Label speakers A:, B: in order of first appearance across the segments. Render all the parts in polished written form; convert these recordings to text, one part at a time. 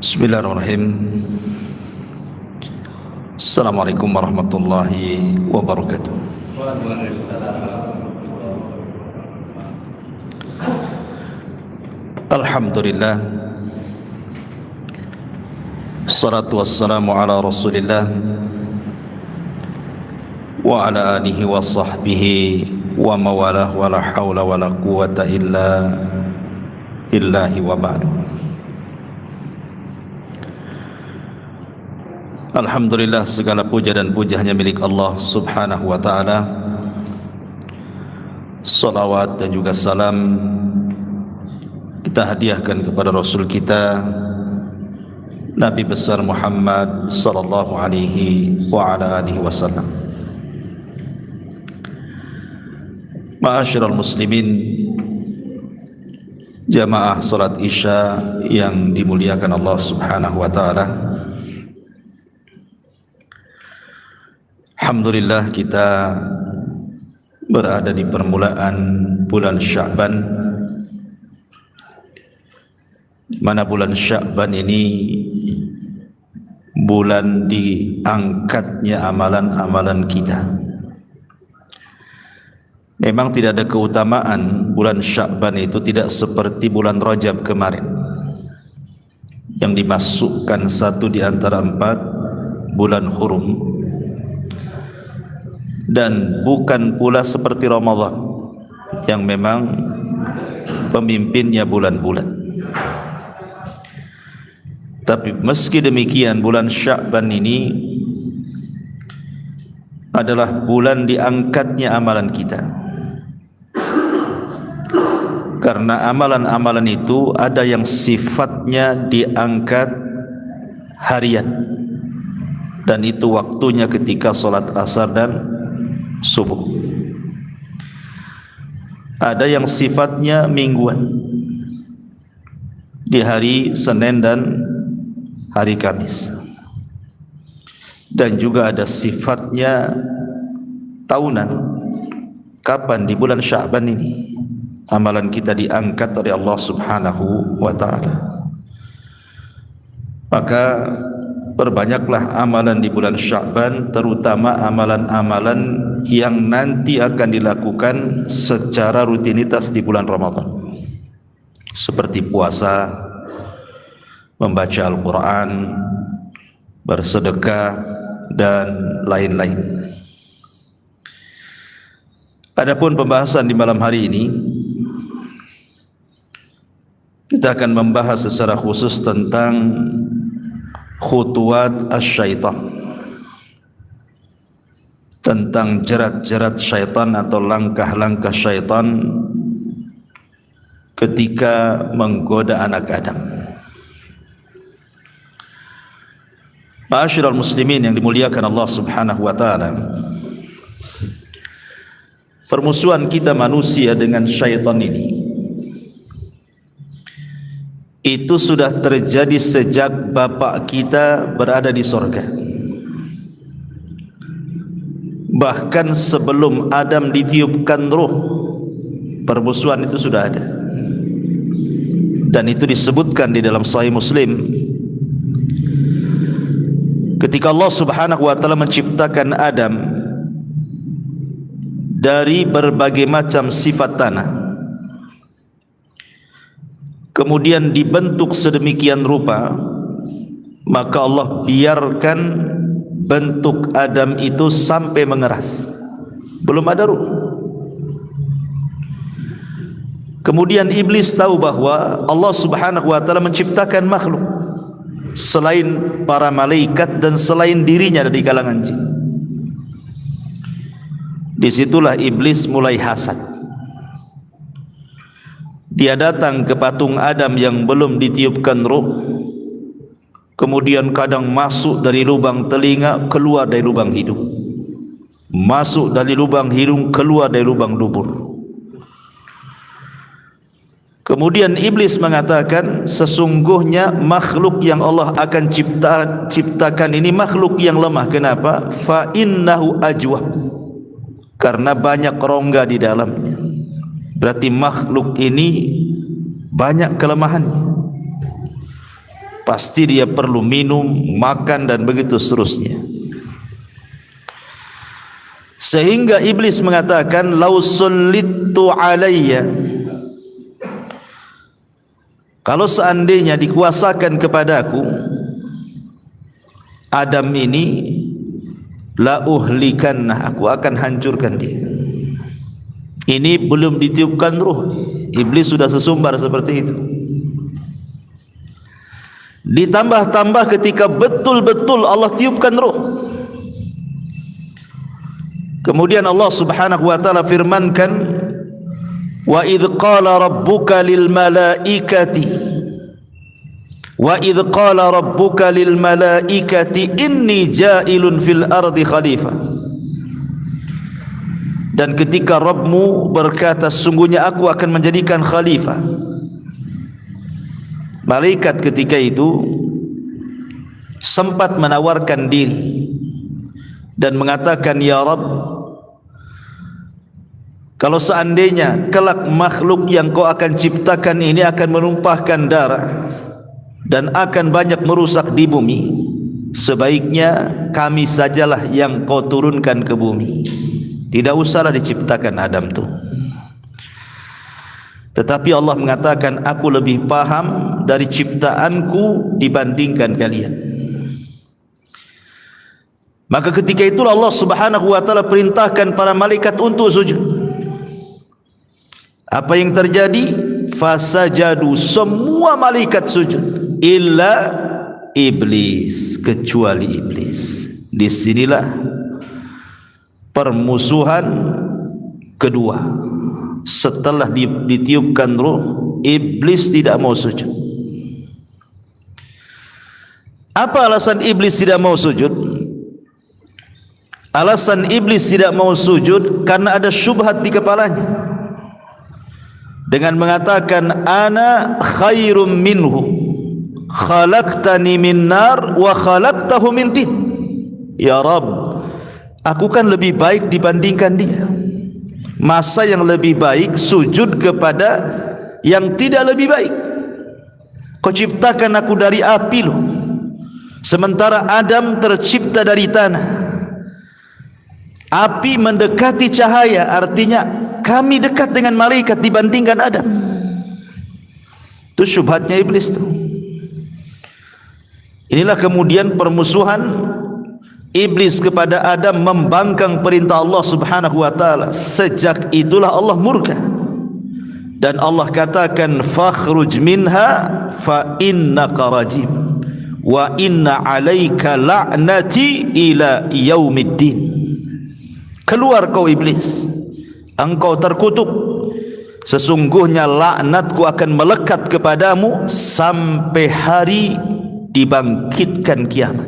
A: Bismillahirrahmanirrahim. Assalamualaikum warahmatullahi wabarakatuh. Alhamdulillah, assalatu wassalamu ala rasulillah wa ala alihi wa sahbihi wa mawalah wa la hawla wa la quwata illa billahi wa ba'du. Alhamdulillah, segala puja dan puja hanya milik Allah subhanahu wa ta'ala. Salawat dan juga salam kita hadiahkan kepada Rasul kita Nabi besar Muhammad sallallahu alaihi wa ala alihi wasallam. Ma'asyiral muslimin, jamaah salat Isya yang dimuliakan Allah subhanahu wa ta'ala. Alhamdulillah, kita berada di permulaan bulan Sya'ban, di mana bulan Sya'ban ini bulan diangkatnya amalan-amalan kita. Memang tidak ada keutamaan bulan Sya'ban itu, tidak seperti bulan Rajab kemarin yang dimasukkan satu di antara 4 bulan hurum, dan bukan pula seperti Ramadan yang memang pemimpinnya bulan-bulan. Tapi meski demikian, bulan Sya'ban ini adalah bulan diangkatnya amalan kita, karena amalan-amalan itu ada yang sifatnya diangkat harian, dan itu waktunya ketika salat asar dan subuh. Ada yang sifatnya mingguan, di hari Senin dan hari Kamis, dan juga ada sifatnya tahunan. Kapan? Di bulan Sya'ban ini amalan kita diangkat oleh Allah subhanahu wa ta'ala. Maka perbanyaklah amalan di bulan Sya'ban, terutama amalan-amalan yang nanti akan dilakukan secara rutinitas di bulan Ramadan, seperti puasa, membaca Al-Quran, bersedekah, dan lain-lain. Adapun pembahasan di malam hari ini, kita akan membahas secara khusus tentang khutuwat asy-syaitan, tentang jerat-jerat syaitan atau langkah-langkah syaitan ketika menggoda anak Adam. Ma'asyiral muslimin yang dimuliakan Allah subhanahu wa ta'ala, permusuhan kita manusia dengan syaitan ini itu sudah terjadi sejak bapak kita berada di sorga. Bahkan sebelum Adam ditiupkan ruh, permusuhan itu sudah ada. Dan itu disebutkan di dalam Sahih Muslim, ketika Allah subhanahu wa ta'ala menciptakan Adam dari berbagai macam sifat tanah, kemudian dibentuk sedemikian rupa, maka Allah biarkan bentuk Adam itu sampai mengeras, belum ada ruh. Kemudian iblis tahu bahwa Allah subhanahu wa ta'ala menciptakan makhluk selain para malaikat dan selain dirinya dari kalangan jin. Disitulah iblis mulai hasad. Dia datang ke patung Adam yang belum ditiupkan ruh, kemudian kadang masuk dari lubang telinga, keluar dari lubang hidung, masuk dari lubang hidung, keluar dari lubang dubur. Kemudian iblis mengatakan, sesungguhnya makhluk yang Allah akan ciptakan ini makhluk yang lemah. Kenapa? Fa innahu ajwab, karena banyak rongga di dalamnya. Berarti makhluk ini banyak kelemahannya. pasti dia perlu minum, makan dan begitu seterusnya. Sehingga iblis mengatakan, lau sullittu alayya, kalau seandainya dikuasakan kepadaku Adam ini, la uhlikanna, aku akan hancurkan dia. Ini belum ditiupkan ruh, iblis sudah sesumbar seperti itu. Ditambah-tambah ketika betul-betul Allah tiupkan ruh. Kemudian Allah Subhanahu wa taala firmankan, wa idz qala rabbuka lil malaikati inni ja'ilun fil ardi khalifah. Dan ketika Rabbmu berkata, sungguhnya aku akan menjadikan khalifah. Malaikat ketika itu sempat menawarkan diri dan mengatakan, ya Rabb, kalau seandainya kelak makhluk yang kau akan ciptakan ini akan menumpahkan darah dan akan banyak merusak di bumi, sebaiknya kami sajalah yang kau turunkan ke bumi, tidak usahlah diciptakan Adam tu. Tetapi Allah mengatakan, aku lebih paham dari ciptaanku dibandingkan kalian. Maka ketika itulah Allah Subhanahu wa taala perintahkan para malaikat untuk sujud. Apa yang terjadi? Fasajadu, semua malaikat sujud, illa iblis, kecuali iblis. Disinilah permusuhan kedua. Setelah ditiupkan ruh, iblis tidak mau sujud. Apa alasan iblis tidak mau sujud? Alasan iblis tidak mau sujud karena ada syubhat di kepalanya, dengan mengatakan, ana khairum minhu khalaqtani min nar wa khalaqtahu min tin. Ya Rabb, aku kan lebih baik dibandingkan dia. Masa yang lebih baik sujud kepada yang tidak lebih baik? Kau ciptakan aku dari api loh, sementara Adam tercipta dari tanah. Api mendekati cahaya, artinya kami dekat dengan malaikat dibandingkan Adam. Itu syubhatnya iblis itu. Inilah kemudian permusuhan iblis kepada Adam membangkang perintah Allah Subhanahu wa taala. Sejak itulah Allah murka. Dan Allah katakan, fakhruj minha fa innaka rajim wa inna 'alaika la'nati ila yaumiddin. Keluar kau iblis, engkau terkutuk, sesungguhnya laknatku akan melekat kepadamu sampai hari dibangkitkan kiamat.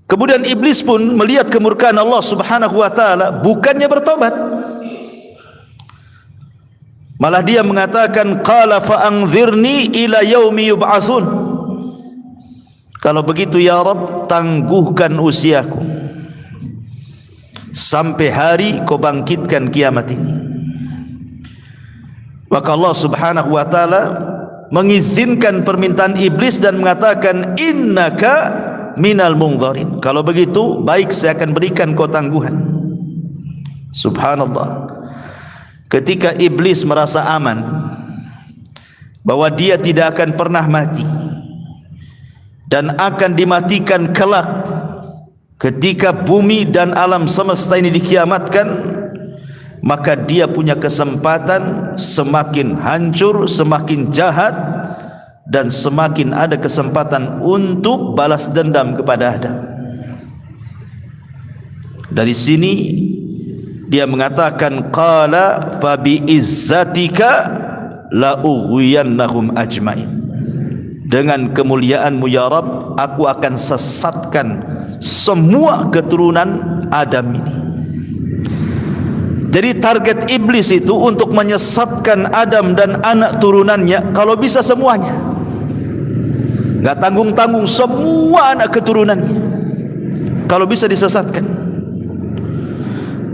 A: Kemudian iblis pun melihat kemurkaan Allah Subhanahu wa taala, bukannya bertobat, malah dia mengatakan, qala fa anzirni ila yaumi yub'atsun. Kalau begitu ya Rabb, tangguhkan usiaku sampai hari kau bangkitkan kiamat ini. Maka Allah Subhanahu wa taala mengizinkan permintaan iblis dan mengatakan, innaka minal munzarin. Kalau begitu baik, saya akan berikan kau tangguhan. Subhanallah. Ketika iblis merasa aman bahwa dia tidak akan pernah mati dan akan dimatikan kelak ketika bumi dan alam semesta ini dikiamatkan, maka dia punya kesempatan semakin hancur, semakin jahat, dan semakin ada kesempatan untuk balas dendam kepada Adam. Dari sini dia mengatakan, qala fa bi izzatika la ughwiyannahum ajmain. Dengan kemuliaanmu ya Rabb, aku akan sesatkan semua keturunan Adam ini. Jadi target iblis itu untuk menyesatkan Adam dan anak turunannya, kalau bisa semuanya, enggak tanggung-tanggung, semua anak keturunannya kalau bisa disesatkan.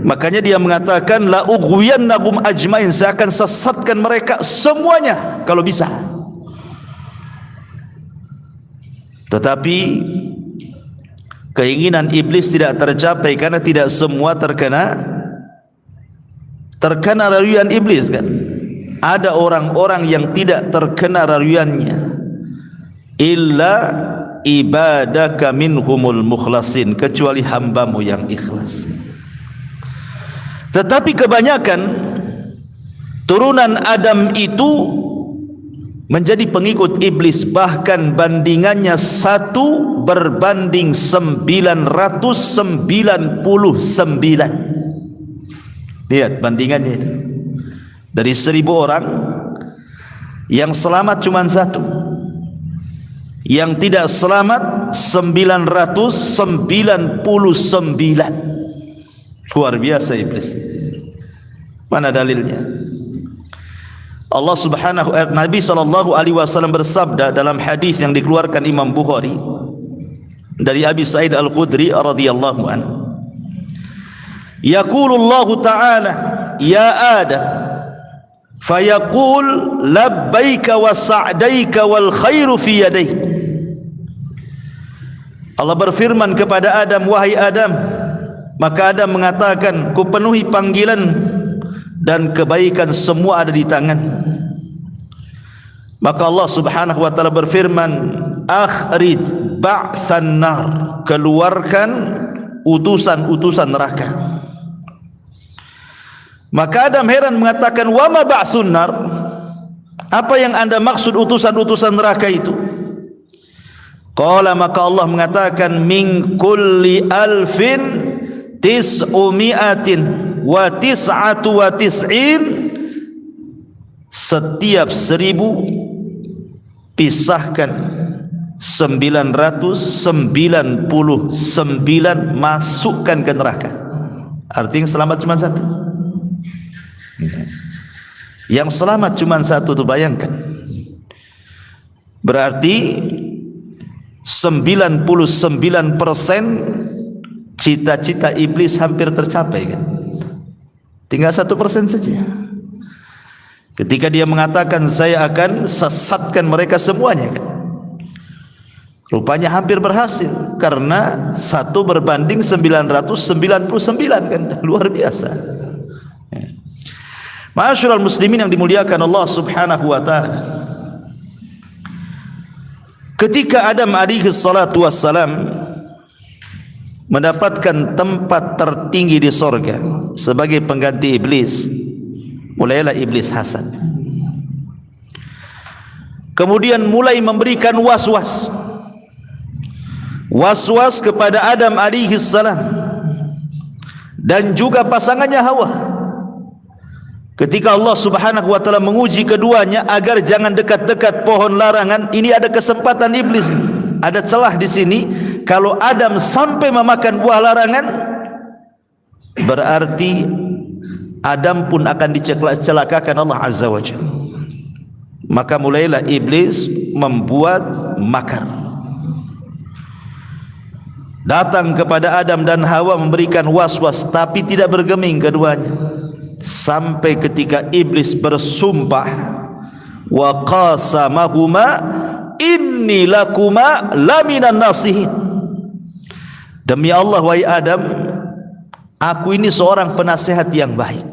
A: Makanya dia mengatakan, la ughwiyannahum ajmain, saya akan sesatkan mereka semuanya kalau bisa. Tetapi keinginan iblis tidak tercapai karena tidak semua terkena rayuan iblis kan. Ada orang-orang yang tidak terkena rayuannya. Illa ibadaka minhumul mukhlasin, kecuali hambamu yang ikhlas. Tetapi kebanyakan turunan Adam itu menjadi pengikut iblis, bahkan bandingannya 1 berbanding 999. Lihat bandingannya itu. Dari 1000 orang, yang selamat cuma 1, yang tidak selamat 999. Luar biasa iblis. Mana dalilnya? Allah Subhanahu Nabi sallallahu alaihi wasallam bersabda dalam hadis yang dikeluarkan Imam Bukhari dari Abi Sa'id Al-Khudri radhiyallahu anhu. Yaqulu Allah Ta'ala, ya Adam, fayaqul labbaika wa sa'daika wal khairu fi yadayk. Allah berfirman kepada Adam, wahai Adam, maka Adam mengatakan, ku penuhi panggilan dan kebaikan semua ada di tangan. Maka Allah Subhanahu wa taala berfirman, akhrij ba'than nar, keluarkan utusan-utusan neraka. Maka Adam heran mengatakan, wa ma ba'thun nar, apa yang Anda maksud utusan-utusan neraka itu? Qala, maka Allah mengatakan, min kulli alfin tis'umi'atin wa tis'atu wa tis'in, setiap 1000 pisahkan 999 masukkan ke neraka. Artinya selamat cuma 1. Yang selamat cuma 1 tuh, bayangkan. Berarti 99% cita-cita iblis hampir tercapai kan. Tinggal 1% saja. Ketika dia mengatakan saya akan sesatkan mereka semuanya kan. Rupanya hampir berhasil karena 1 berbanding 999 kan. Luar biasa. Ma'asyiral muslimin yang dimuliakan Allah Subhanahu wa taala. Ketika Adam alaihi salatu wassalam mendapatkan tempat tertinggi di sorga sebagai pengganti iblis, mulailah iblis hasad. Kemudian mulai memberikan was-was kepada Adam alaihi salam dan juga pasangannya Hawa. Ketika Allah Subhanahu wa taala menguji keduanya agar jangan dekat-dekat pohon larangan, ini ada kesempatan iblis nih. Ada celah di sini. Kalau Adam sampai memakan buah larangan, berarti Adam pun akan dicelakakan Allah Azza wa Jalla. Maka mulailah iblis membuat makar. Datang kepada Adam dan Hawa memberikan was-was, tapi tidak bergeming keduanya. Sampai ketika iblis bersumpah, wa qasamahuma inni lakuma laminan nasihin. Demi Allah wahai Adam, aku ini seorang penasehat yang baik.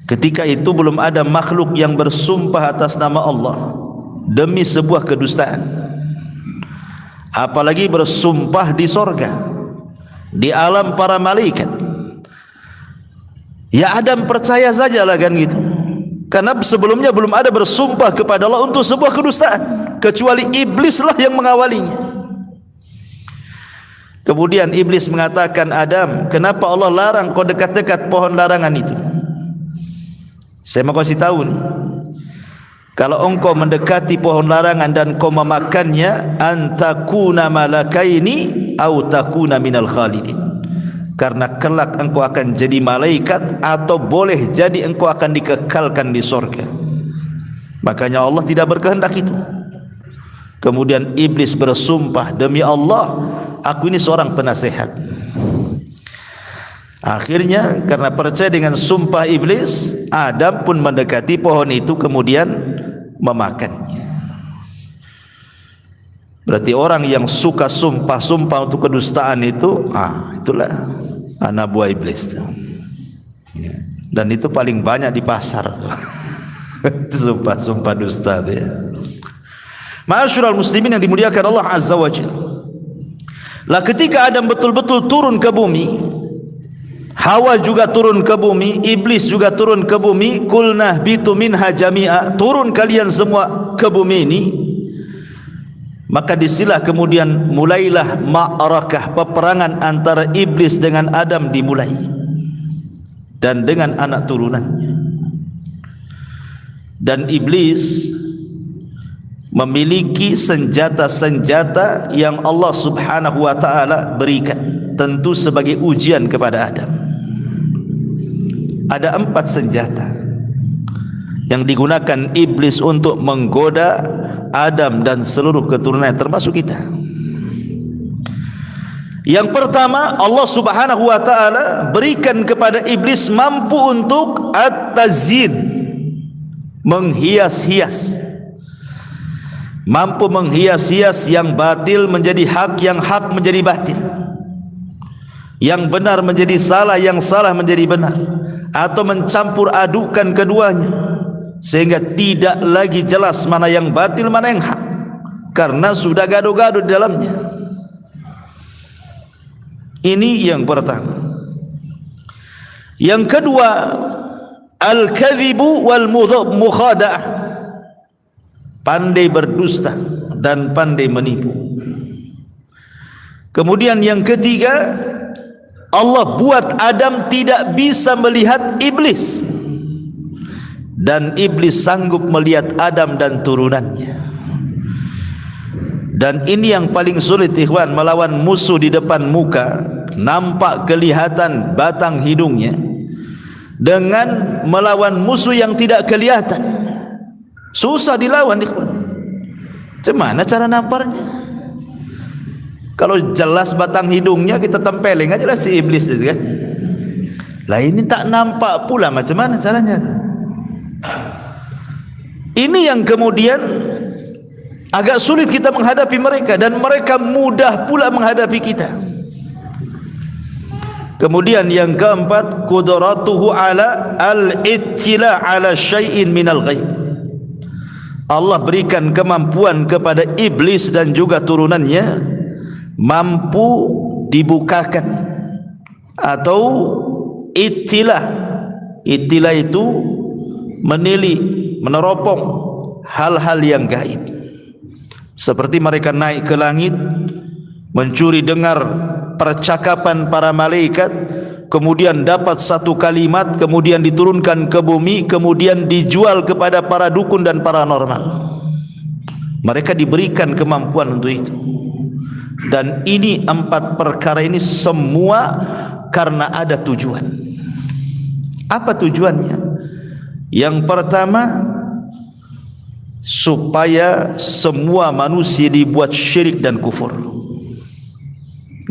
A: Ketika itu belum ada makhluk yang bersumpah atas nama Allah demi sebuah kedustaan, apalagi bersumpah di sorga, di alam para malaikat. Ya Adam percaya sajalah kan gitu. Karena sebelumnya belum ada bersumpah kepada Allah untuk sebuah kedustaan, kecuali iblislah yang mengawalinya. Kemudian iblis mengatakan, Adam, kenapa Allah larang kau dekat-dekat pohon larangan itu? Saya mau kasih tahu nih, kalau engkau mendekati pohon larangan dan kau memakannya, antakuna malakaini au takuna minal khalidin, karena kelak engkau akan jadi malaikat atau boleh jadi engkau akan dikekalkan di surga. Makanya Allah tidak berkehendak itu. Kemudian iblis bersumpah, demi Allah, aku ini seorang penasehat. Akhirnya karena percaya dengan sumpah iblis, Adam pun mendekati pohon itu kemudian memakannya. Berarti orang yang suka sumpah-sumpah untuk kedustaan itu, itulah anak buah iblis tu. Dan itu paling banyak di pasar tu. Itu sumpah-sumpah dusta tu ya. Ma'asyiral muslimin yang dimuliakan Allah Azza wa Jalla. Lah ketika Adam betul-betul turun ke bumi, Hawa juga turun ke bumi, iblis juga turun ke bumi, kulnah bitu minha jami'a, turun kalian semua ke bumi ini. Maka disilah kemudian mulailah ma'arakah, peperangan antara iblis dengan Adam dimulai, dan dengan anak turunannya. Dan iblis memiliki senjata-senjata yang Allah Subhanahu wa ta'ala berikan, tentu sebagai ujian kepada Adam. Ada 4 senjata yang digunakan iblis untuk menggoda Adam dan seluruh keturunannya, termasuk kita. Yang pertama, Allah Subhanahu wa ta'ala berikan kepada iblis mampu untuk at-tazyin, menghias-hias, mampu menghias-hias yang batil menjadi hak, yang hak menjadi batil, yang benar menjadi salah, yang salah menjadi benar, atau mencampur adukan keduanya sehingga tidak lagi jelas mana yang batil mana yang hak, karena sudah gaduh-gaduh di dalamnya. Ini yang pertama. Yang kedua, al-kadhibu wal mukhada'ah, pandai berdusta dan pandai menipu. Kemudian yang ketiga, Allah buat Adam tidak bisa melihat iblis, dan iblis sanggup melihat Adam dan turunannya. Dan ini yang paling sulit ikhwan, melawan musuh di depan muka, nampak kelihatan batang hidungnya, dengan melawan musuh yang tidak kelihatan. Susah dilawan ikhwan. Macam mana cara namparnya? Kalau jelas batang hidungnya kita tempelin aja lah si iblis itu kan. Lah ini tak nampak pula, macam mana caranya? Ini yang kemudian agak sulit kita menghadapi mereka, dan mereka mudah pula menghadapi kita. Kemudian yang keempat, qudratuhu ala al-ittila ala syai'in minal ghaib. Allah berikan kemampuan kepada iblis dan juga turunannya, mampu dibukakan atau ittilah. Ittilah itu menili, meneropong hal-hal yang gaib. Seperti mereka naik ke langit, mencuri dengar percakapan para malaikat, kemudian dapat satu kalimat, kemudian diturunkan ke bumi, kemudian dijual kepada para dukun dan paranormal. Mereka diberikan kemampuan untuk itu. Dan ini 4 perkara ini semua karena ada tujuan. Apa tujuannya? Yang pertama, supaya semua manusia dibuat syirik dan kufur.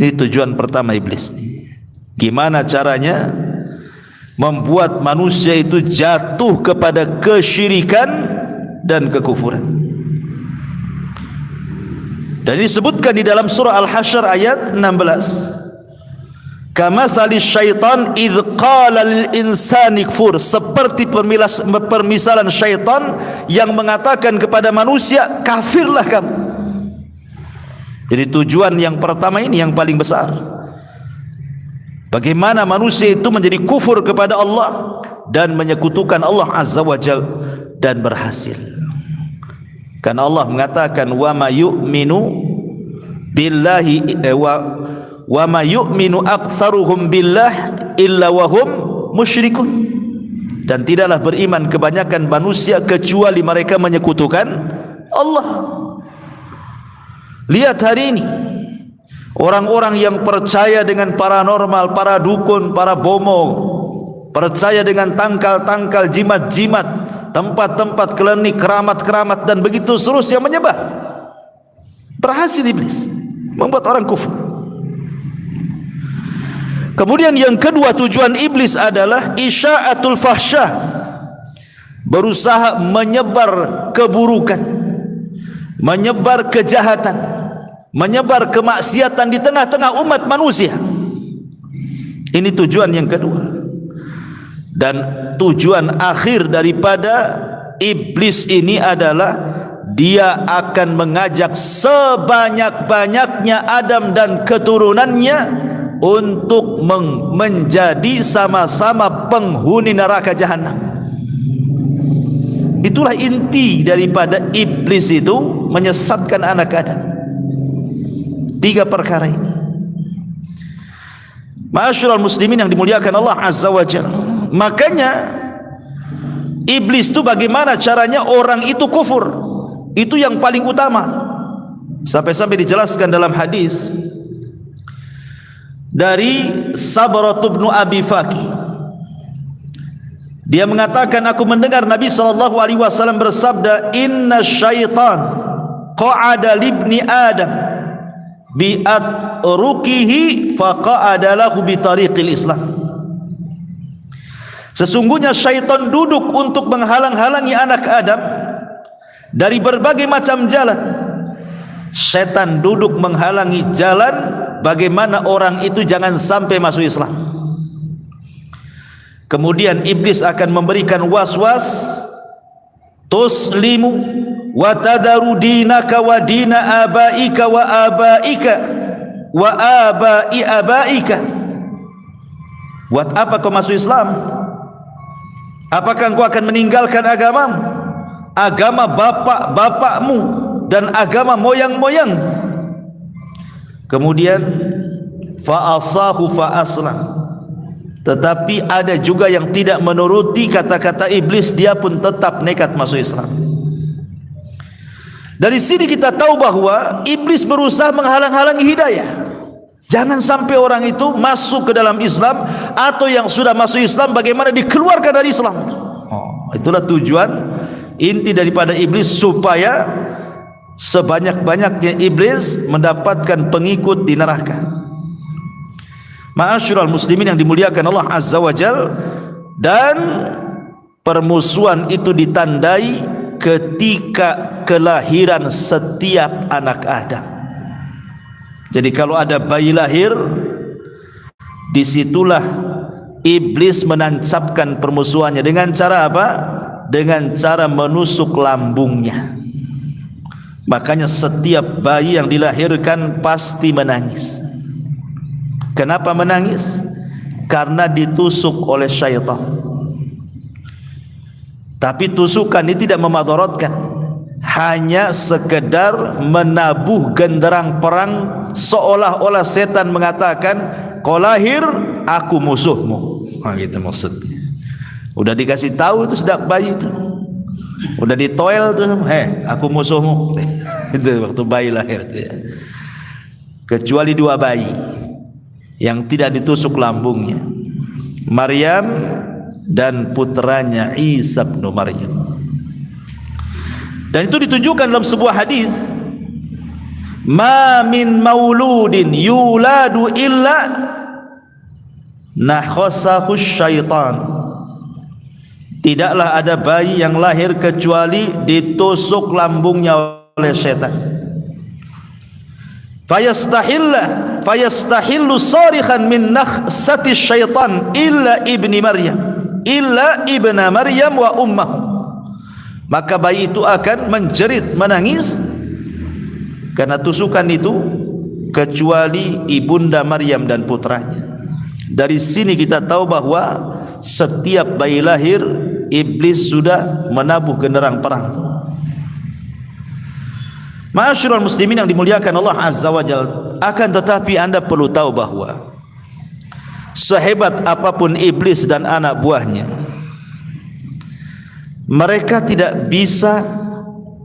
A: Ini tujuan pertama iblis. Gimana caranya membuat manusia itu jatuh kepada kesyirikan dan kekufuran. Dan disebutkan di dalam surah Al-Hasyr ayat 16, kamatsali syaitan idz qala lil insani kfur, seperti permisalan syaitan yang mengatakan kepada manusia, kafirlah kamu. Jadi tujuan yang pertama ini yang paling besar, bagaimana manusia itu menjadi kufur kepada Allah dan menyekutukan Allah Azza wa Jalla, dan berhasil. Karena Allah mengatakan wa ma yu'minu billahi wa ma yu'minu aktsaruhum billah illa wa hum musyrikun, dan tidaklah beriman kebanyakan manusia kecuali mereka menyekutukan Allah. Lihat hari ini orang-orang yang percaya dengan paranormal, para dukun, para bomo, percaya dengan tangkal-tangkal, jimat-jimat, tempat-tempat klinik, keramat-keramat, dan begitu seterusnya menyebar. Berhasil iblis membuat orang kufur. Kemudian yang kedua, tujuan iblis adalah isya'atul fahsyah, berusaha menyebar keburukan, menyebar kejahatan, menyebar kemaksiatan di tengah-tengah umat manusia. Ini tujuan yang kedua. Dan tujuan akhir daripada iblis ini adalah dia akan mengajak sebanyak-banyaknya Adam dan keturunannya untuk menjadi sama-sama penghuni neraka jahanam. Itulah inti daripada iblis itu, menyesatkan anak Adam. 3 perkara ini. Ma'asyiral muslimin yang dimuliakan Allah Azza wa Jalla. Makanya iblis itu bagaimana caranya orang itu kufur, itu yang paling utama. Sampai-sampai dijelaskan dalam hadis dari Sabrah bin Abi Faki. Dia mengatakan, aku mendengar Nabi SAW bersabda, inna syaitan qa'ada libni Adam bi'atrukihi faqa'ada lahu bitariqil Islam. Sesungguhnya syaitan duduk untuk menghalang-halangi anak Adam dari berbagai macam jalan. Setan duduk menghalangi jalan bagaimana orang itu jangan sampai masuk Islam. Kemudian iblis akan memberikan was-was, tuslimu wa tadaru dinaka wa dina abaika wa abaika wa abai abaika. Buat apa kau masuk Islam? Apakah engkau akan meninggalkan agamamu, agama bapak-bapakmu dan agama moyang-moyang? Kemudian fa'asahu fa'aslam. Tetapi ada juga yang tidak menuruti kata-kata iblis, dia pun tetap nekat masuk Islam. Dari sini kita tahu bahwa iblis berusaha menghalang-halangi hidayah. Jangan sampai orang itu masuk ke dalam Islam, atau yang sudah masuk Islam bagaimana dikeluarkan dari Islam. Itulah tujuan inti daripada iblis, supaya sebanyak-banyaknya iblis mendapatkan pengikut di neraka. Ma'asyiral muslimin yang dimuliakan Allah Azza wa Jal. Dan permusuhan itu ditandai ketika kelahiran setiap anak Adam. Jadi kalau ada bayi lahir, disitulah iblis menancapkan permusuhannya. Dengan cara apa? Dengan cara menusuk lambungnya. Makanya setiap bayi yang dilahirkan pasti menangis. Kenapa menangis? Karena ditusuk oleh syaitan. Tapi tusukan ini tidak memadaratkan, hanya sekedar menabuh genderang perang, seolah-olah setan mengatakan, kau lahir, aku musuhmu. Gitu maksudnya. Udah dikasih tahu itu sejak bayi itu, udah ditoel tuh, aku musuhmu. Itu waktu bayi lahir itu ya. Kecuali 2 bayi yang tidak ditusuk lambungnya, Maryam dan putranya Isa bin Maryam. Dan itu ditunjukkan dalam sebuah hadis, ma min mauludin yuladu illa nakhasahu syaitan. Tidaklah ada bayi yang lahir kecuali ditusuk lambungnya oleh setan. Fayastahillu sarikhan min nakhsati syaitan illa ibni Maryam, illa ibna Maryam wa ummahu. Maka bayi itu akan menjerit, menangis karena tusukan itu, kecuali ibunda Maryam dan putranya. Dari sini kita tahu bahwa setiap bayi lahir iblis sudah menabuh genderang perang. Ma'asyiral muslimin yang dimuliakan Allah Azza wa Jalla. Akan tetapi Anda perlu tahu bahwa sehebat apapun iblis dan anak buahnya, mereka tidak bisa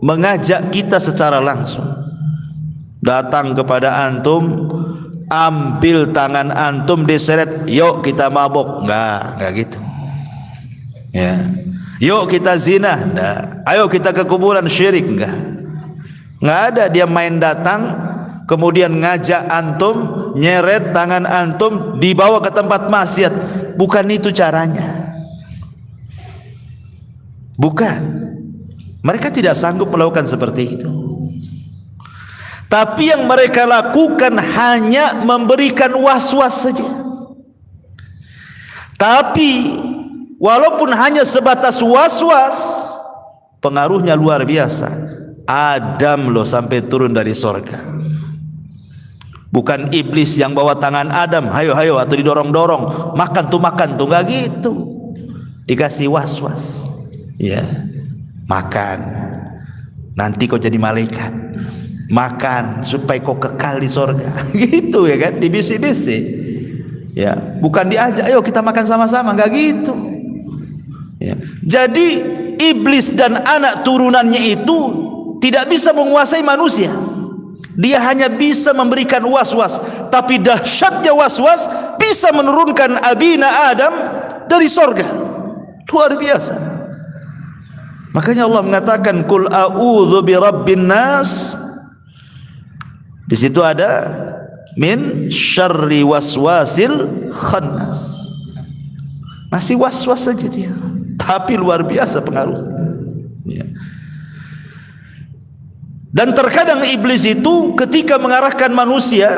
A: mengajak kita secara langsung. Datang kepada antum, ambil tangan antum, diseret, yuk kita mabok. Enggak gitu ya. Yuk kita zina, enggak. Ayo kita ke kuburan syirik, enggak ada. Dia main datang, kemudian ngajak antum, nyeret tangan antum, dibawa ke tempat maksiat. Bukan itu caranya. Bukan. Mereka tidak sanggup melakukan seperti itu. Tapi yang mereka lakukan hanya memberikan was-was saja. Tapi walaupun hanya sebatas was-was, pengaruhnya luar biasa. Adam loh sampai turun dari sorga. Bukan iblis yang bawa tangan Adam, hayo hayo, atau didorong-dorong, makan tuh, nggak gitu. Dikasih was-was, ya, makan, nanti kau jadi malaikat, makan supaya kau kekal di sorga, gitu ya kan, dibisi-bisi, ya, bukan diajak, ayo kita makan sama-sama, nggak gitu, ya. Jadi iblis dan anak turunannya itu tidak bisa menguasai manusia. Dia hanya bisa memberikan was-was. Tapi dahsyatnya was-was bisa menurunkan abina Adam dari sorga. Luar biasa. Makanya Allah mengatakan Qul a'udzu birabbin nas. Di situ ada min syarri waswasil khannas. Masih was-was saja dia, tapi luar biasa pengaruhnya, ya. Dan terkadang iblis itu ketika mengarahkan manusia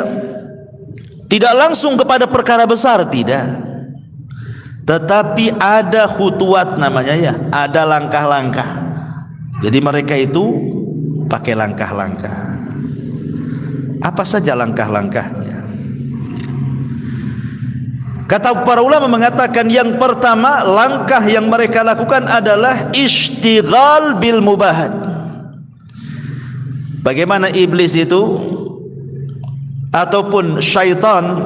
A: tidak langsung kepada perkara besar, tidak, tetapi ada khutuwat namanya, ya, ada langkah-langkah. Jadi mereka itu pakai langkah-langkah. Apa saja langkah-langkahnya? Kata para ulama mengatakan yang pertama, langkah yang mereka lakukan adalah ishtighal bil mubahat. Bagaimana iblis itu ataupun syaitan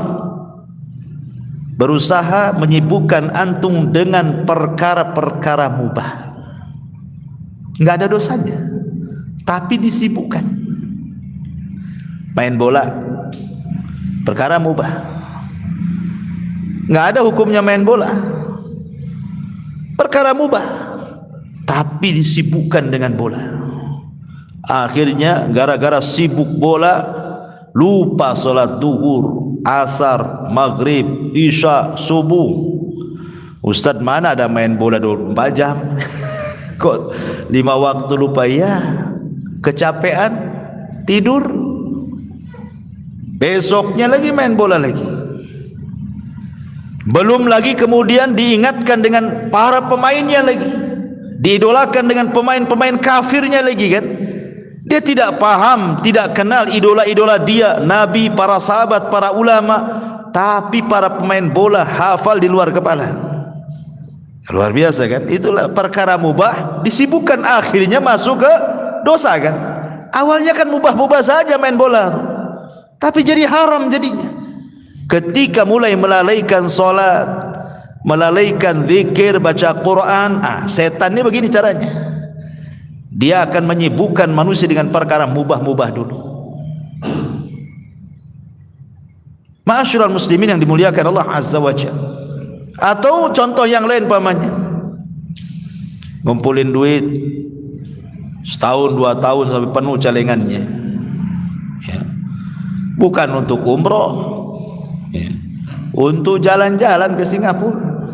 A: berusaha menyibukkan antum dengan perkara-perkara mubah. Nggak ada dosanya, tapi disibukkan. Main bola, perkara mubah. Nggak ada hukumnya main bola, perkara mubah, tapi disibukkan dengan bola. Akhirnya gara-gara sibuk bola lupa sholat duhur, asar, maghrib, isya, subuh. Ustadz, mana ada main bola 24 jam? Kok 5 waktu lupa? Ya, kecapean, tidur, besoknya lagi main bola lagi. Belum lagi kemudian diingatkan dengan para pemainnya lagi, diidolakan dengan pemain-pemain kafirnya lagi kan. Dia tidak paham, tidak kenal idola-idola dia, nabi, para sahabat, para ulama, tapi para pemain bola hafal di luar kepala. Luar biasa kan? Itulah perkara mubah disibukkan, akhirnya masuk ke dosa kan. Awalnya kan mubah-mubah saja main bola, tapi jadi haram jadinya. Ketika mulai melalaikan solat, melalaikan zikir, baca Quran, setan ini begini caranya. Dia akan menyibukkan manusia dengan perkara mubah-mubah dulu. Ma'asyiral muslimin yang dimuliakan Allah Azza wa Jalla. Atau contoh yang lain pamannya, ngumpulin duit setahun 2 tahun sampai penuh celengannya, ya. Bukan untuk umroh, ya, untuk jalan-jalan ke Singapura,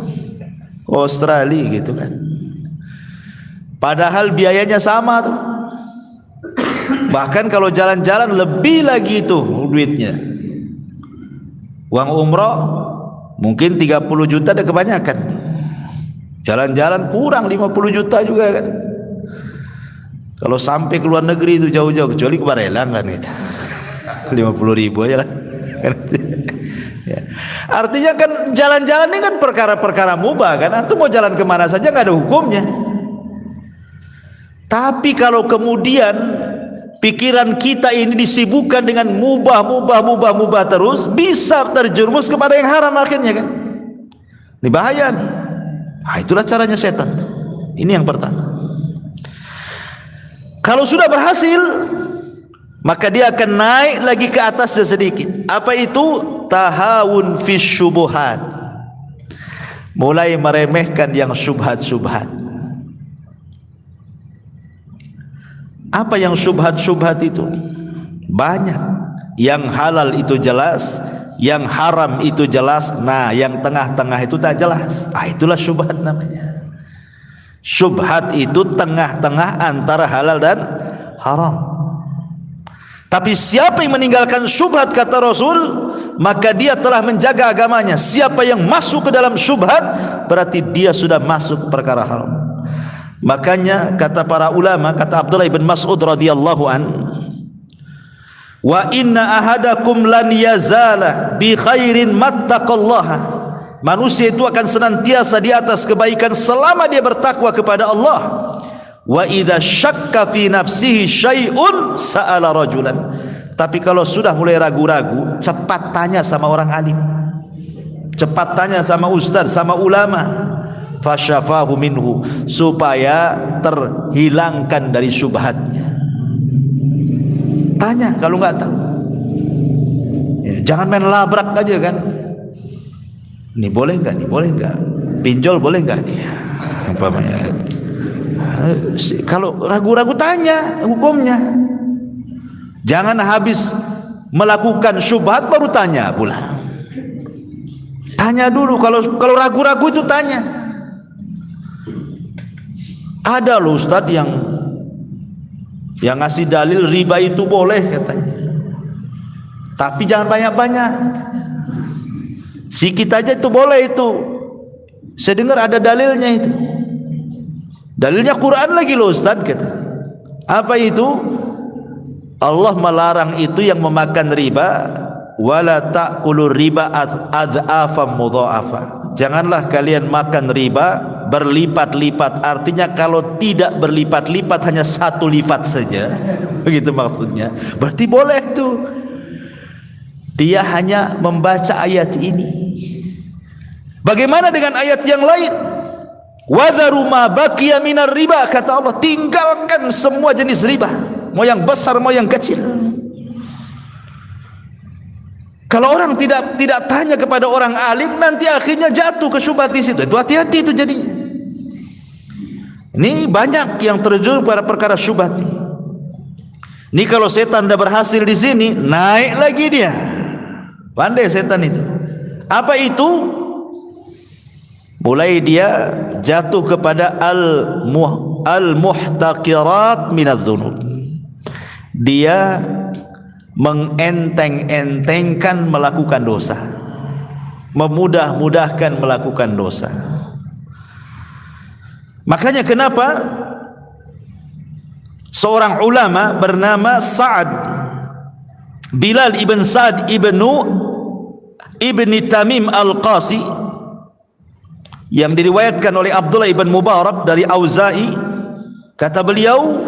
A: Australia gitu kan. Padahal biayanya sama tuh. Bahkan kalau jalan-jalan lebih lagi itu duitnya. Uang umroh mungkin 30 juta ada kebanyakan. Jalan-jalan kurang 50 juta juga kan. Kalau sampai ke luar negeri itu jauh-jauh, kecuali ke Barelang kan gitu. 50.000 aja kan. Ya. Artinya kan jalan-jalan ini kan perkara-perkara mubah kan. Antum mau jalan kemana saja nggak ada hukumnya. Tapi kalau kemudian pikiran kita ini disibukkan dengan mubah terus, bisa terjerumus kepada yang haram akhirnya kan. Ini bahaya nih. Itulah caranya setan. Ini yang pertama. Kalau sudah berhasil, maka dia akan naik lagi ke atasnya sedikit. Apa itu? Tahawun fi syubuhat. Mulai meremehkan yang syubhat-syubhat. Apa yang syubhat-syubhat itu? Banyak. Yang halal itu jelas, yang haram itu jelas. Nah, yang tengah-tengah itu tak jelas. Itulah syubhat namanya. Syubhat itu tengah-tengah antara halal dan haram. Tapi siapa yang meninggalkan syubhat, kata Rasul, maka dia telah menjaga agamanya. Siapa yang masuk ke dalam syubhat, berarti dia sudah masuk ke perkara haram. Makanya kata para ulama, kata Abdullah bin Mas'ud radhiyallahu an, wa inna ahadakum lan yazala bi khairin mattaqallaha. Manusia itu akan senantiasa di atas kebaikan selama dia bertakwa kepada Allah. Wa idza syakka fi nafsihi syai'un sa'ala rajulan. Tapi kalau sudah mulai ragu-ragu, cepat tanya sama orang alim, cepat tanya sama ustaz, sama ulama, fasyafahu minhu, supaya terhilangkan dari syubhatnya. Tanya kalau enggak tahu ya, jangan main labrak aja kan. Ini boleh enggak, ini boleh enggak, pinjol boleh enggak nih umpamanya. Kalau ragu-ragu tanya hukumnya. Jangan habis melakukan syubhat baru tanya pula. Tanya dulu, kalau ragu-ragu itu tanya. Ada loh ustaz yang ngasih dalil riba itu boleh katanya. Tapi jangan banyak-banyak katanya. Sikit aja itu boleh itu. Saya dengar ada dalilnya itu. Dalilnya Quran lagi loh ustaz kata. Apa itu? Allah melarang itu yang memakan riba, wala ta'kulur riba adhafam mudha'afa. Janganlah kalian makan riba berlipat-lipat. Artinya kalau tidak berlipat-lipat hanya satu lipat saja. Begitu maksudnya. Berarti boleh tuh. Dia hanya membaca ayat ini. Bagaimana dengan ayat yang lain? Wadharu ma baqiya minar riba, kata Allah, tinggalkan semua jenis riba, mau yang besar mau yang kecil. Kalau orang tidak tanya kepada orang alim, nanti akhirnya jatuh ke syubhat di situ. Itu hati-hati itu jadinya. Ini banyak yang terjun pada perkara syubhat ini. Ini kalau setan dah berhasil di sini, naik lagi dia. Pandai setan itu. Apa itu? Mulai dia jatuh kepada al-muhtaqirat minadz-dzunub. Dia mengenteng-entengkan melakukan dosa, memudah-mudahkan melakukan dosa. Makanya kenapa seorang ulama bernama Sa'ad Bilal ibn Sa'ad ibni Tamim al-Qasi, yang diriwayatkan oleh Abdullah ibn Mubarak dari Auza'i, kata beliau,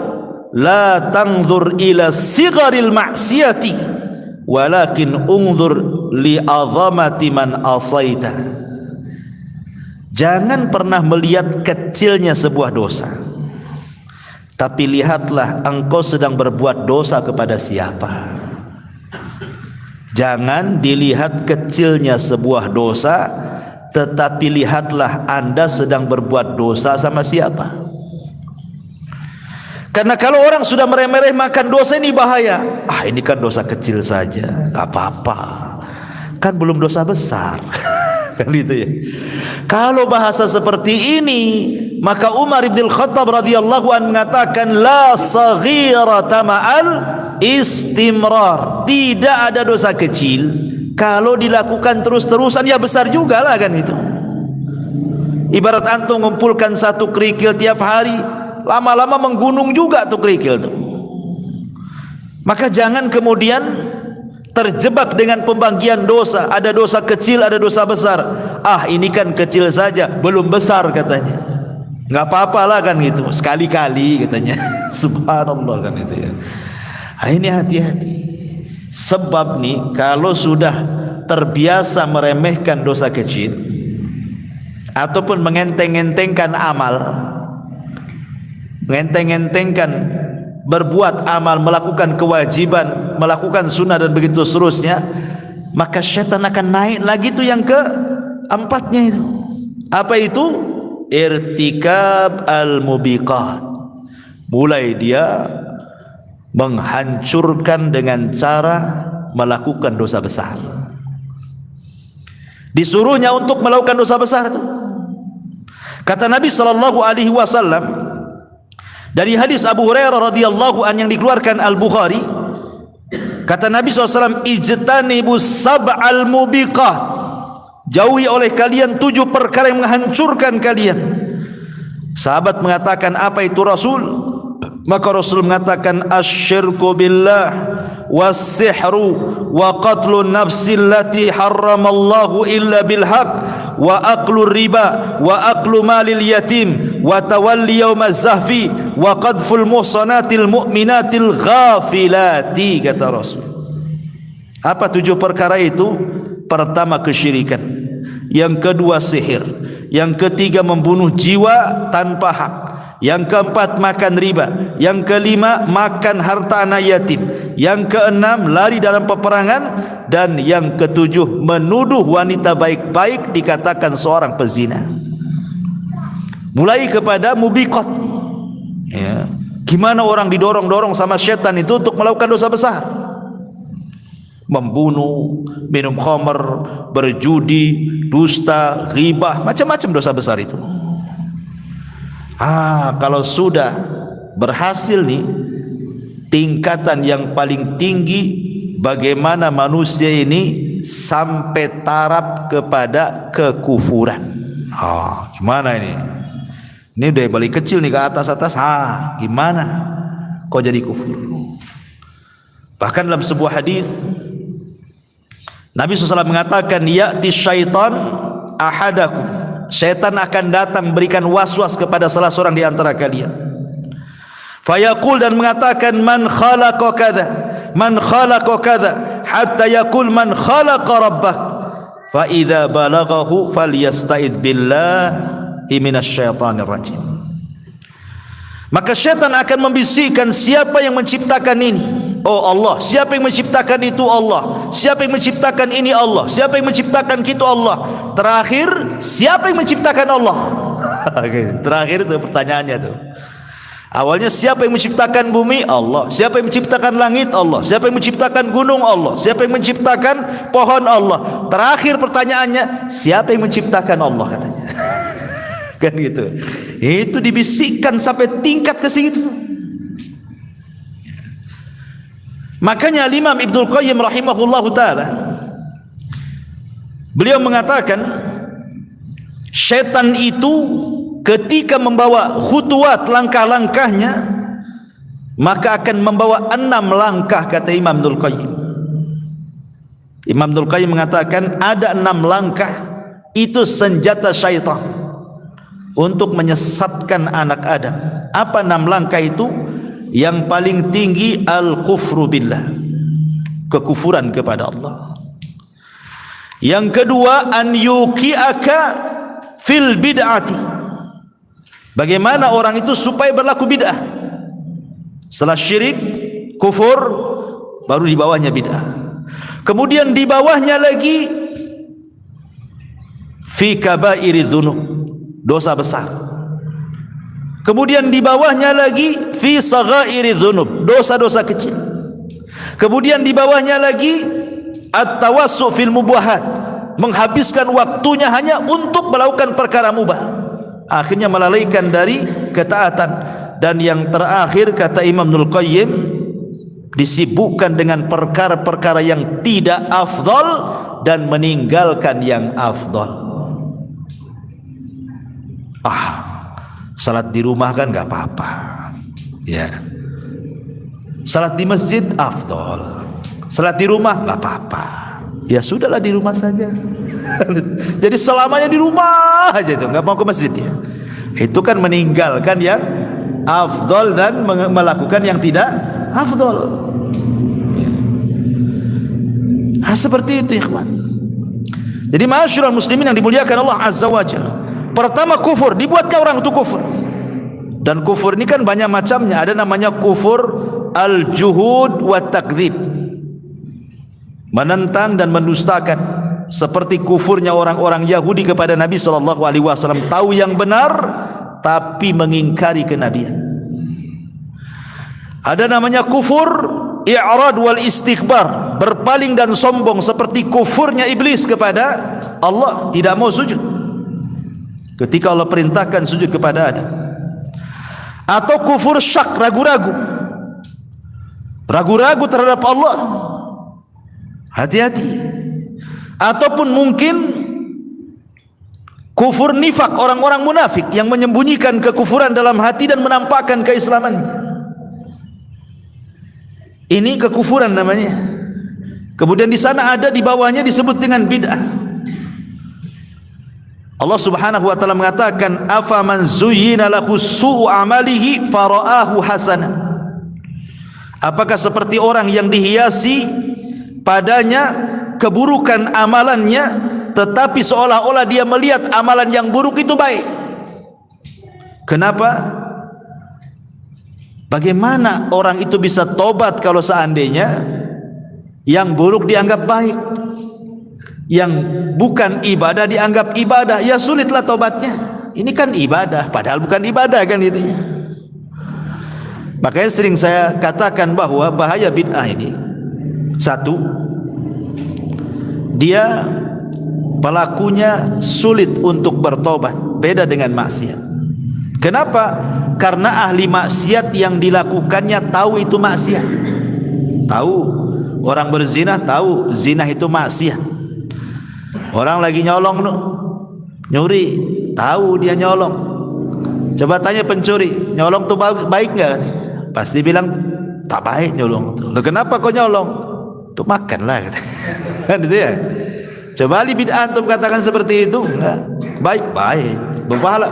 A: la tanzur ila sigharil ma'siyati walakin unzur li azamati man asaita. Jangan pernah melihat kecilnya sebuah dosa, tapi lihatlah engkau sedang berbuat dosa kepada siapa. Jangan dilihat kecilnya sebuah dosa, tetapi lihatlah Anda sedang berbuat dosa sama siapa. Karena kalau orang sudah meremeh-remehkan dosa, ini bahaya. Ini kan dosa kecil saja, gak apa-apa, kan belum dosa besar. Kan gitu ya. Kalau bahasa seperti ini, maka Umar bin Khattab radhiyallahu anhu mengatakan, la saghirata ma'al istimrar. Tidak ada dosa kecil kalau dilakukan terus-terusan, ya besar juga lah kan itu. Ibarat antum mengumpulkan satu kerikil tiap hari, lama-lama menggunung juga tuh kerikil tuh. Maka jangan kemudian terjebak dengan pembagian dosa. Ada dosa kecil, ada dosa besar. Ini kan kecil saja, belum besar katanya. Nggak apa-apalah kan gitu, sekali-kali katanya. Subhanallah kan itu ya. Ini hati-hati. Sebab nih, kalau sudah terbiasa meremehkan dosa kecil ataupun mengenteng-entengkan amal, mengenteng-entengkan berbuat amal, melakukan kewajiban, melakukan sunnah dan begitu seterusnya, maka syaitan akan naik lagi tuh yang keempatnya itu. Apa itu? Irtikab al-mubiqat. Mulai dia menghancurkan dengan cara melakukan dosa besar. Disuruhnya untuk melakukan dosa besar itu. Kata Nabi sallallahu alaihi wasallam dari hadis Abu Hurairah radhiyallahu an yang dikeluarkan Al-Bukhari, Kata Nabi SAW, ijtanibus sab'al mubiqat, jauhi oleh kalian 7 perkara yang menghancurkan kalian. Sahabat mengatakan, apa itu Rasul? Maka Rasul mengatakan, asyirku billah, was-sihru, wa qatlun nafsi allati harramallahu illa bilhaq, wa aqlu riba, wa aqlu malil yatim, wa tawalli yawmaz zahfi, wa qadful muhsanatil mu'minatil ghafilati. Kata Rasul. Apa 7 perkara itu? Pertama, kesyirikan. Yang kedua, sihir. Yang ketiga, membunuh jiwa tanpa hak. Yang keempat, makan riba. Yang kelima, makan harta anak yatim. Yang keenam, lari dalam peperangan. Dan yang ketujuh, menuduh wanita baik-baik dikatakan seorang pezina. Mulai kepada mubiqat, ya. Gimana orang didorong-dorong sama syaitan itu untuk melakukan dosa besar, membunuh, minum khamr, berjudi, dusta, ghibah, macam-macam dosa besar itu. Kalau sudah berhasil nih, tingkatan yang paling tinggi, bagaimana manusia ini sampai taraf kepada kekufuran. Gimana ini? Ini udah balik kecil nih ke atas-atas. Gimana kok jadi kufur? Bahkan dalam sebuah hadis Nabi SAW mengatakan, ya'ti syaitan ahadakum, syaitan akan datang berikan was-was kepada salah seorang di antara kalian. Fayaqul, dan mengatakan, man khalaqa kadza, man khalaqa kadza, hatta yaqul man khalaqa rabbak, fa idza balaghahu falyasta'id billahi minasyaitonir rajim. Maka syaitan akan membisikkan, siapa yang menciptakan ini? Oh Allah. Siapa yang menciptakan itu? Allah. Siapa yang menciptakan ini? Allah. Siapa yang menciptakan kita? Allah. Terakhir, siapa yang menciptakan Allah? Terakhir itu pertanyaannya tuh. Awalnya, siapa yang menciptakan bumi? Allah. Siapa yang menciptakan langit? Allah. Siapa yang menciptakan gunung? Allah. Siapa yang menciptakan pohon? Allah. Terakhir pertanyaannya, siapa yang menciptakan Allah, katanya. Kan gitu. Itu dibisikkan sampai tingkat ke situ. Makanya Imam Ibnul Qayyim rahimahullahu taala, beliau mengatakan, syaitan itu ketika membawa khutuwat, langkah-langkahnya, maka akan membawa 6 langkah, kata Imam Ibnul Qayyim. Imam Ibnul Qayyim mengatakan ada 6 langkah, itu senjata syaitan untuk menyesatkan anak Adam. Apa 6 langkah itu? Yang paling tinggi, al-kufru billah, kekufuran kepada Allah. Yang kedua, an yuqi'aka fil bid'ati, bagaimana orang itu supaya berlaku bid'ah. Setelah syirik, kufur, baru di bawahnya bid'ah. Kemudian di bawahnya lagi fi kabairi dzunub, dosa besar. Kemudian di bawahnya lagi fi saghairi dzunub, dosa-dosa kecil. Kemudian di bawahnya lagi at-tawassu fil mubahat, menghabiskan waktunya hanya untuk melakukan perkara mubah, akhirnya melalaikan dari ketaatan. Dan yang terakhir, kata Imam Ibnul Qayyim, disibukkan dengan perkara-perkara yang tidak afdal dan meninggalkan yang afdal. Salat di rumah kan gak apa-apa, ya. Salat di masjid afdal, salat di rumah gak apa-apa, ya sudahlah di rumah saja. Jadi selamanya di rumah aja, itu gak mau ke masjid ya. Itu kan meninggalkan yang afdal dan melakukan yang tidak afdal. Seperti itu, ikhwan. Jadi ma'asyiral muslimin yang dimuliakan Allah Azza wa Jalla, pertama kufur, dibuatkan orang untuk kufur. Dan kufur ini kan banyak macamnya. Ada namanya kufur al-juhud wa takdzib, menentang dan mendustakan, seperti kufurnya orang-orang Yahudi kepada Nabi SAW. Tahu yang benar tapi mengingkari kenabian. Ada namanya kufur i'rad wal istikbar, berpaling dan sombong, seperti kufurnya iblis kepada Allah, tidak mau sujud ketika Allah perintahkan sujud kepada Adam. Atau kufur syak, ragu-ragu. ragu-ragu terhadap Allah, hati-hati. Ataupun mungkin kufur nifak, orang-orang munafik yang menyembunyikan kekufuran dalam hati dan menampakkan keislamannya. Ini kekufuran namanya. Kemudian di sana ada di bawahnya disebut dengan bid'ah. Allah Subhanahu wa taala mengatakan, afaman zuyyina lahu su'u amalihi fara'ahu hasanan. Apakah seperti orang yang dihiasi padanya keburukan amalannya, tetapi seolah-olah dia melihat amalan yang buruk itu baik. Kenapa? Bagaimana orang itu bisa tobat kalau seandainya yang buruk dianggap baik, yang bukan ibadah dianggap ibadah? Ya sulitlah tobatnya. Ini kan ibadah, padahal bukan ibadah kan itu. Makanya sering saya katakan bahwa bahaya bid'ah ini, satu, dia pelakunya sulit untuk bertobat, beda dengan maksiat. Kenapa? Karena ahli maksiat yang dilakukannya tahu itu maksiat. Tahu, orang berzina tahu zina itu maksiat. Orang lagi nyolong nyuri, tahu dia nyolong. Coba tanya pencuri, nyolong tuh baik nggak? Pasti bilang tak baik nyolong. Loh, kenapa kau nyolong? Tuh makan lah. Kan itu ya. Coba ahli bid'ah antum katakan seperti itu, enggak. Baik-baik,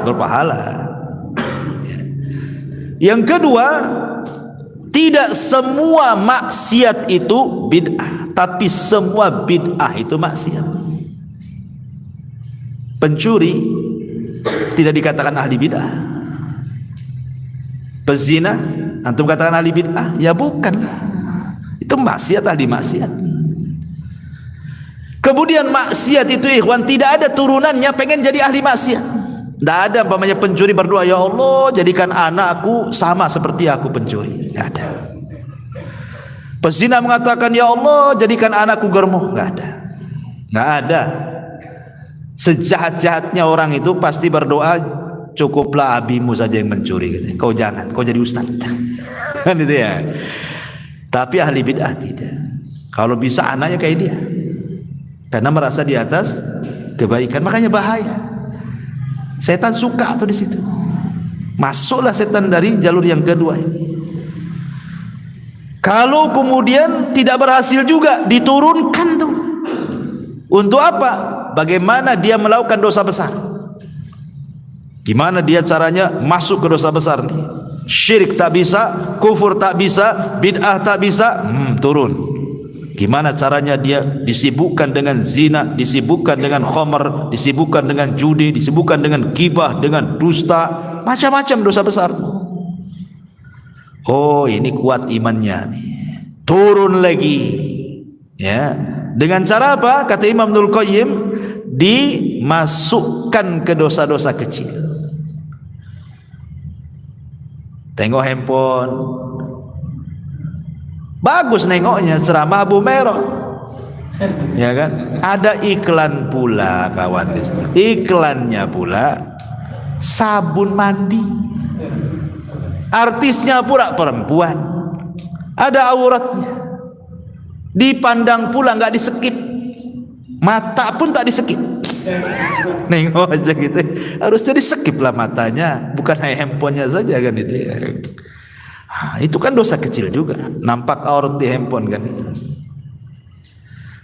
A: berpahala. Yang kedua, tidak semua maksiat itu bid'ah, tapi semua bid'ah itu maksiat. Pencuri tidak dikatakan ahli bid'ah. Pezina antum katakan ahli bid'ah? Ya bukanlah. Itu maksiat, ahli maksiat. Kemudian maksiat itu ikhwan tidak ada turunannya pengen jadi ahli maksiat. Tidak ada umpamanya pencuri berdoa, ya Allah jadikan anakku sama seperti aku pencuri. Tidak ada. Pezina mengatakan, ya Allah jadikan anakku germo. Tidak ada. Tidak ada. Sejahat-jahatnya orang itu pasti berdoa, cukuplah abimu saja yang mencuri gitu. Kau jangan, kau jadi ustaz. Kan itu ya. Tapi ahli bid'ah tidak. Kalau bisa anaknya kayak dia, karena merasa di atas kebaikan. Makanya bahaya. Setan suka tuh di situ. Masuklah setan dari jalur yang kedua ini. Kalau kemudian tidak berhasil juga, diturunkan tuh. Untuk apa? Bagaimana dia melakukan dosa besar? Gimana dia caranya masuk ke dosa besar nih? Syirik tak bisa, kufur tak bisa, bid'ah tak bisa, turun. Gimana caranya dia disibukkan dengan zina, disibukkan dengan khamar, disibukkan dengan judi, disibukkan dengan ghibah, dengan dusta, macam-macam dosa besar. Oh, ini kuat imannya nih. Turun lagi. Ya. Dengan cara apa? Kata Imam Ibnul Qayyim, dimasukkan ke dosa-dosa kecil. Tengok handphone, bagus nengoknya, ceramah Abu Merah, ya kan? Ada iklan pula kawan di situ. Iklannya pula sabun mandi. Artisnya pula perempuan, ada auratnya. Dipandang pula nggak disekip, mata pun tak disekip. Nengok aja gitu, harusnya disekip lah matanya, bukan hanya handphonenya saja kan itu ya. Itu kan dosa kecil juga, nampak aurat di handphone kan itu.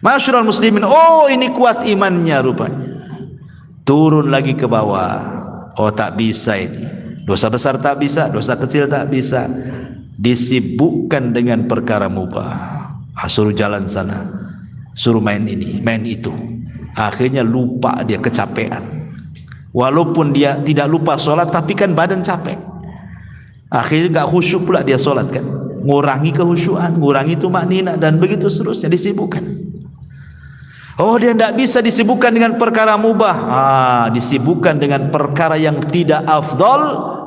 A: Masyarul muslimin, oh ini kuat imannya rupanya. Turun lagi ke bawah. Oh tak bisa ini. Dosa besar tak bisa, dosa kecil tak bisa. Disibukkan dengan perkara mubah. Suruh jalan sana, suruh main ini, main itu. Akhirnya lupa, dia kecapean. Walaupun dia tidak lupa sholat, tapi kan badan capek. Akhirnya gak khusyuk pula dia sholat kan. Ngurangi kehusyuan, ngurangi tumaknina, dan begitu seterusnya disibukkan. Oh dia tidak bisa disibukkan dengan perkara mubah. Disibukkan dengan perkara yang tidak afdal,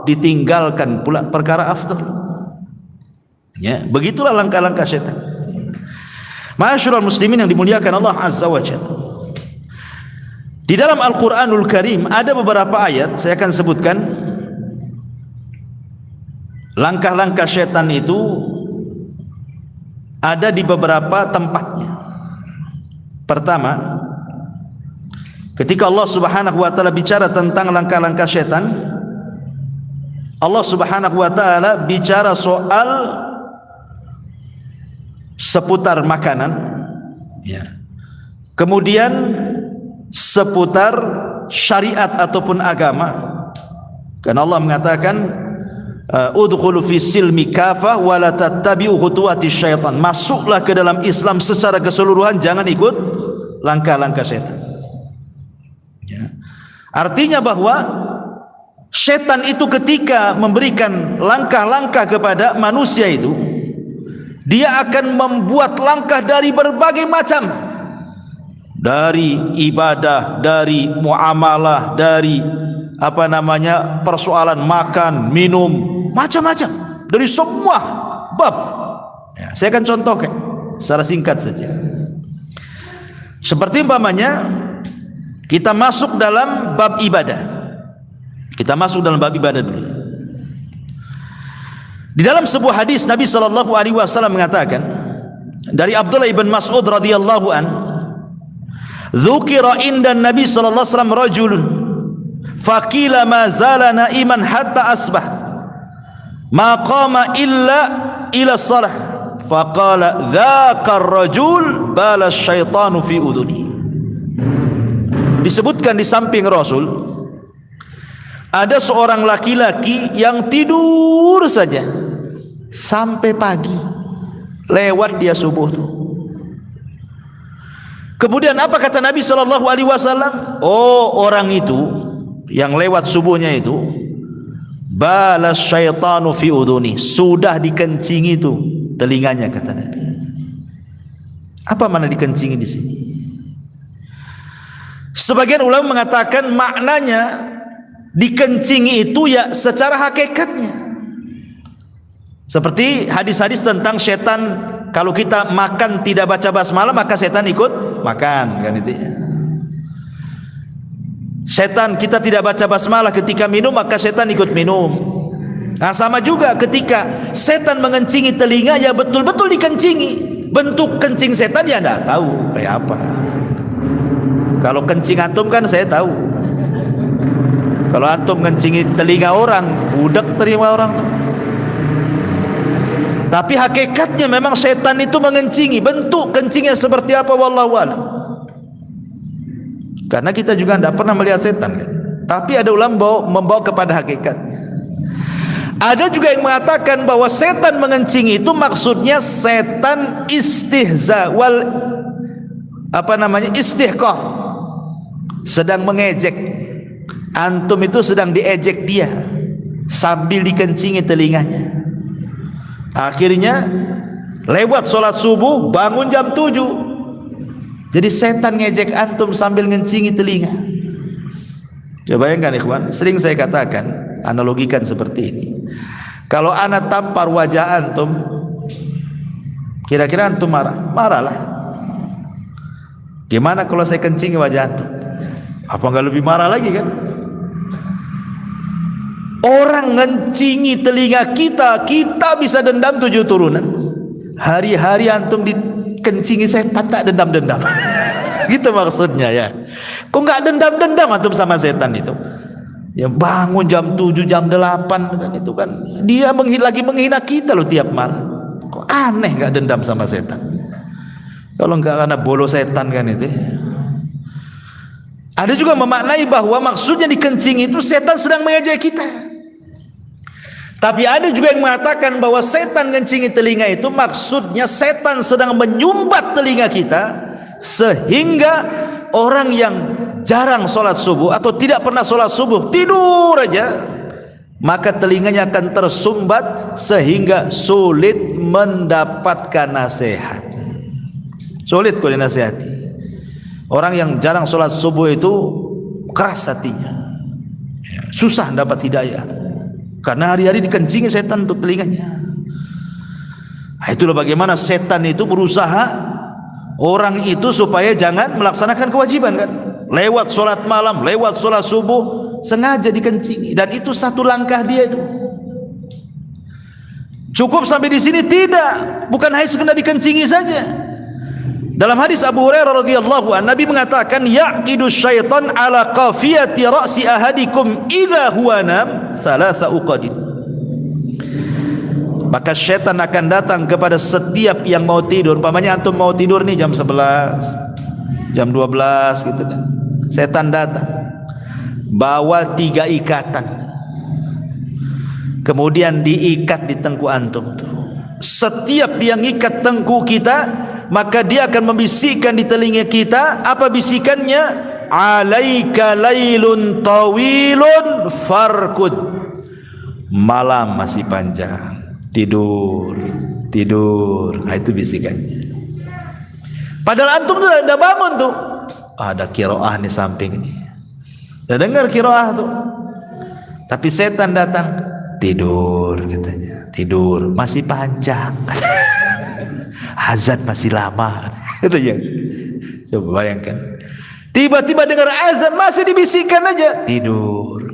A: ditinggalkan pula perkara afdal. Ya, begitulah langkah-langkah syaitan. Ma'asyiral muslimin yang dimuliakan Allah Azza wa Jalla. Di dalam Al-Quranul Karim ada beberapa ayat, saya akan sebutkan langkah-langkah syaitan itu ada di beberapa tempatnya. Pertama, ketika Allah Subhanahu wa taala bicara tentang langkah-langkah setan, Allah Subhanahu wa taala bicara soal seputar makanan, ya. Kemudian seputar syariat ataupun agama. Karena Allah mengatakan udkhulu fi silmi kafah wa la tattabi'u khutuwati syaitan. Masuklah ke dalam Islam secara keseluruhan, jangan ikut langkah-langkah setan. Ya. Artinya bahwa setan itu ketika memberikan langkah-langkah kepada manusia itu, dia akan membuat langkah dari berbagai macam, dari ibadah, dari muamalah, dari persoalan makan, minum, macam-macam, dari semua bab. Ya, saya akan contohkan secara singkat saja. Seperti umpamanya kita masuk dalam bab ibadah. Kita masuk dalam bab ibadah dulu. Di dalam sebuah hadis Nabi sallallahu alaihi wasallam mengatakan dari Abdullah ibn Mas'ud radhiyallahu an, "Dzukira inda Nabi sallallahu alaihi wasallam rajulun faqila ma zala naiman hatta asbah ma qama ila shalah faqala dzaka ar-rajul bala syaitanu fi udhuni." Disebutkan di samping Rasul ada seorang laki-laki yang tidur saja sampai pagi, lewat dia subuh tuh. Kemudian apa kata Nabi sallallahu alaihi wasallam? Oh, orang itu yang lewat subuhnya itu balas syaitanu fi udhuni, sudah dikencingi itu telinganya, kata Nabi. Apa makna dikencingi di sini? Sebagian ulama mengatakan maknanya dikencingi itu ya secara hakikatnya, seperti hadis-hadis tentang setan, kalau kita makan tidak baca basmalah maka setan ikut makan, kan itu ya. Setan kita tidak baca basmalah ketika minum maka setan ikut minum. Nah, sama juga ketika setan mengencingi telinga, ya betul-betul dikencingi. Bentuk kencing setan ya enggak tahu kayak apa. Kalau kencing antum kan saya tahu. Kalau antum ngencingi telinga orang, budak terima orang tuh. Tapi hakikatnya memang setan itu mengencingi. Bentuk kencingnya seperti apa wallahu a'lam. Karena kita juga tidak pernah melihat setan kan. Tapi ada ulama membawa kepada hakikatnya. Ada juga yang mengatakan bahwa setan mengencingi itu maksudnya setan istihza wal istihqah, sedang mengejek. Antum itu sedang diejek dia sambil dikencingi telinganya. Akhirnya lewat sholat subuh, bangun jam 7. Jadi setan ngejek antum sambil ngencingi telinga. Coba bayangkan ikhwan, sering saya katakan, analogikan seperti ini. Kalau anak tampar wajah antum, kira-kira antum marah? Marahlah. Gimana kalau saya kencingi wajah antum? Apa enggak lebih marah lagi kan? Orang ngencingi telinga kita, kita bisa dendam 7 turunan. Hari-hari antum dikencingi setan tak dendam-dendam. Gitu maksudnya ya. Kok nggak dendam-dendam antum sama setan itu? Ya bangun jam 7, jam 8 kan itu kan. Dia lagi menghina kita loh tiap malam. Kok aneh nggak dendam sama setan? Kalau nggak karena bolo setan kan itu. Ada juga memaknai bahwa maksudnya dikencingi itu setan sedang mengejek kita. Tapi ada juga yang mengatakan bahwa setan ngencingi telinga itu maksudnya setan sedang menyumbat telinga kita, sehingga orang yang jarang sholat subuh atau tidak pernah sholat subuh, tidur aja, maka telinganya akan tersumbat sehingga sulit mendapatkan nasihat. Sulit kalau dinasihati. Orang yang jarang sholat subuh itu keras hatinya, susah dapat hidayah karena hari-hari dikencingi setan untuk telinganya. Nah, itulah bagaimana setan itu berusaha orang itu supaya jangan melaksanakan kewajiban kan. Lewat sholat malam, lewat sholat subuh, sengaja dikencingi. Dan itu satu langkah dia itu. Cukup sampai di sini? Tidak, bukan hanya sekedar dikencingi saja. Dalam hadis Abu Hurairah radhiyallahu anhu, Nabi mengatakan, yaqidu syaitan ala qafiyati ra'si ahadikum idza huwa nam thalatha uqadin. Maka syaitan akan datang kepada setiap yang mau tidur. Umpamanya antum mau tidur nih jam 11, jam 12 gitu kan. Setan datang bawa 3 ikatan, kemudian diikat di tengkuk antum tuh. Setiap dia ngikat tengkuk kita, maka dia akan membisikkan di telinga kita. Apa bisikannya? Alaika lailun tawilun farkud. Malam masih panjang, tidur, tidur. Nah, itu bisikannya. Padahal antum tuh udah bangun tuh, ada qiraah di samping ini, udah dengar qiraah tuh, tapi setan datang, tidur katanya, tidur masih panjang. Azan masih lama. Coba bayangkan, tiba-tiba dengar azan masih dibisikkan aja, tidur.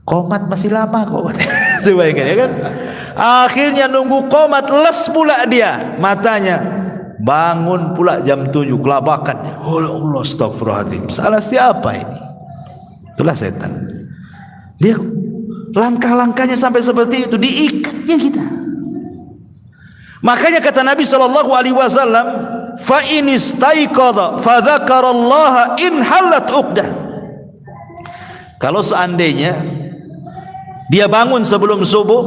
A: Qomat masih lama kok. Coba bayangkan ya kan. Akhirnya nunggu qomat, les pula dia matanya. Bangun pula jam 7, kelabakan. Oh Allah, astagfirullahaladzim. Salah siapa ini? Itulah setan. Dia langkah-langkahnya sampai seperti itu, diikatnya kita. Makanya kata Nabi SAW, fa in istaiqadha fa dzakarallaha in halat uqdah. Kalau seandainya dia bangun sebelum subuh,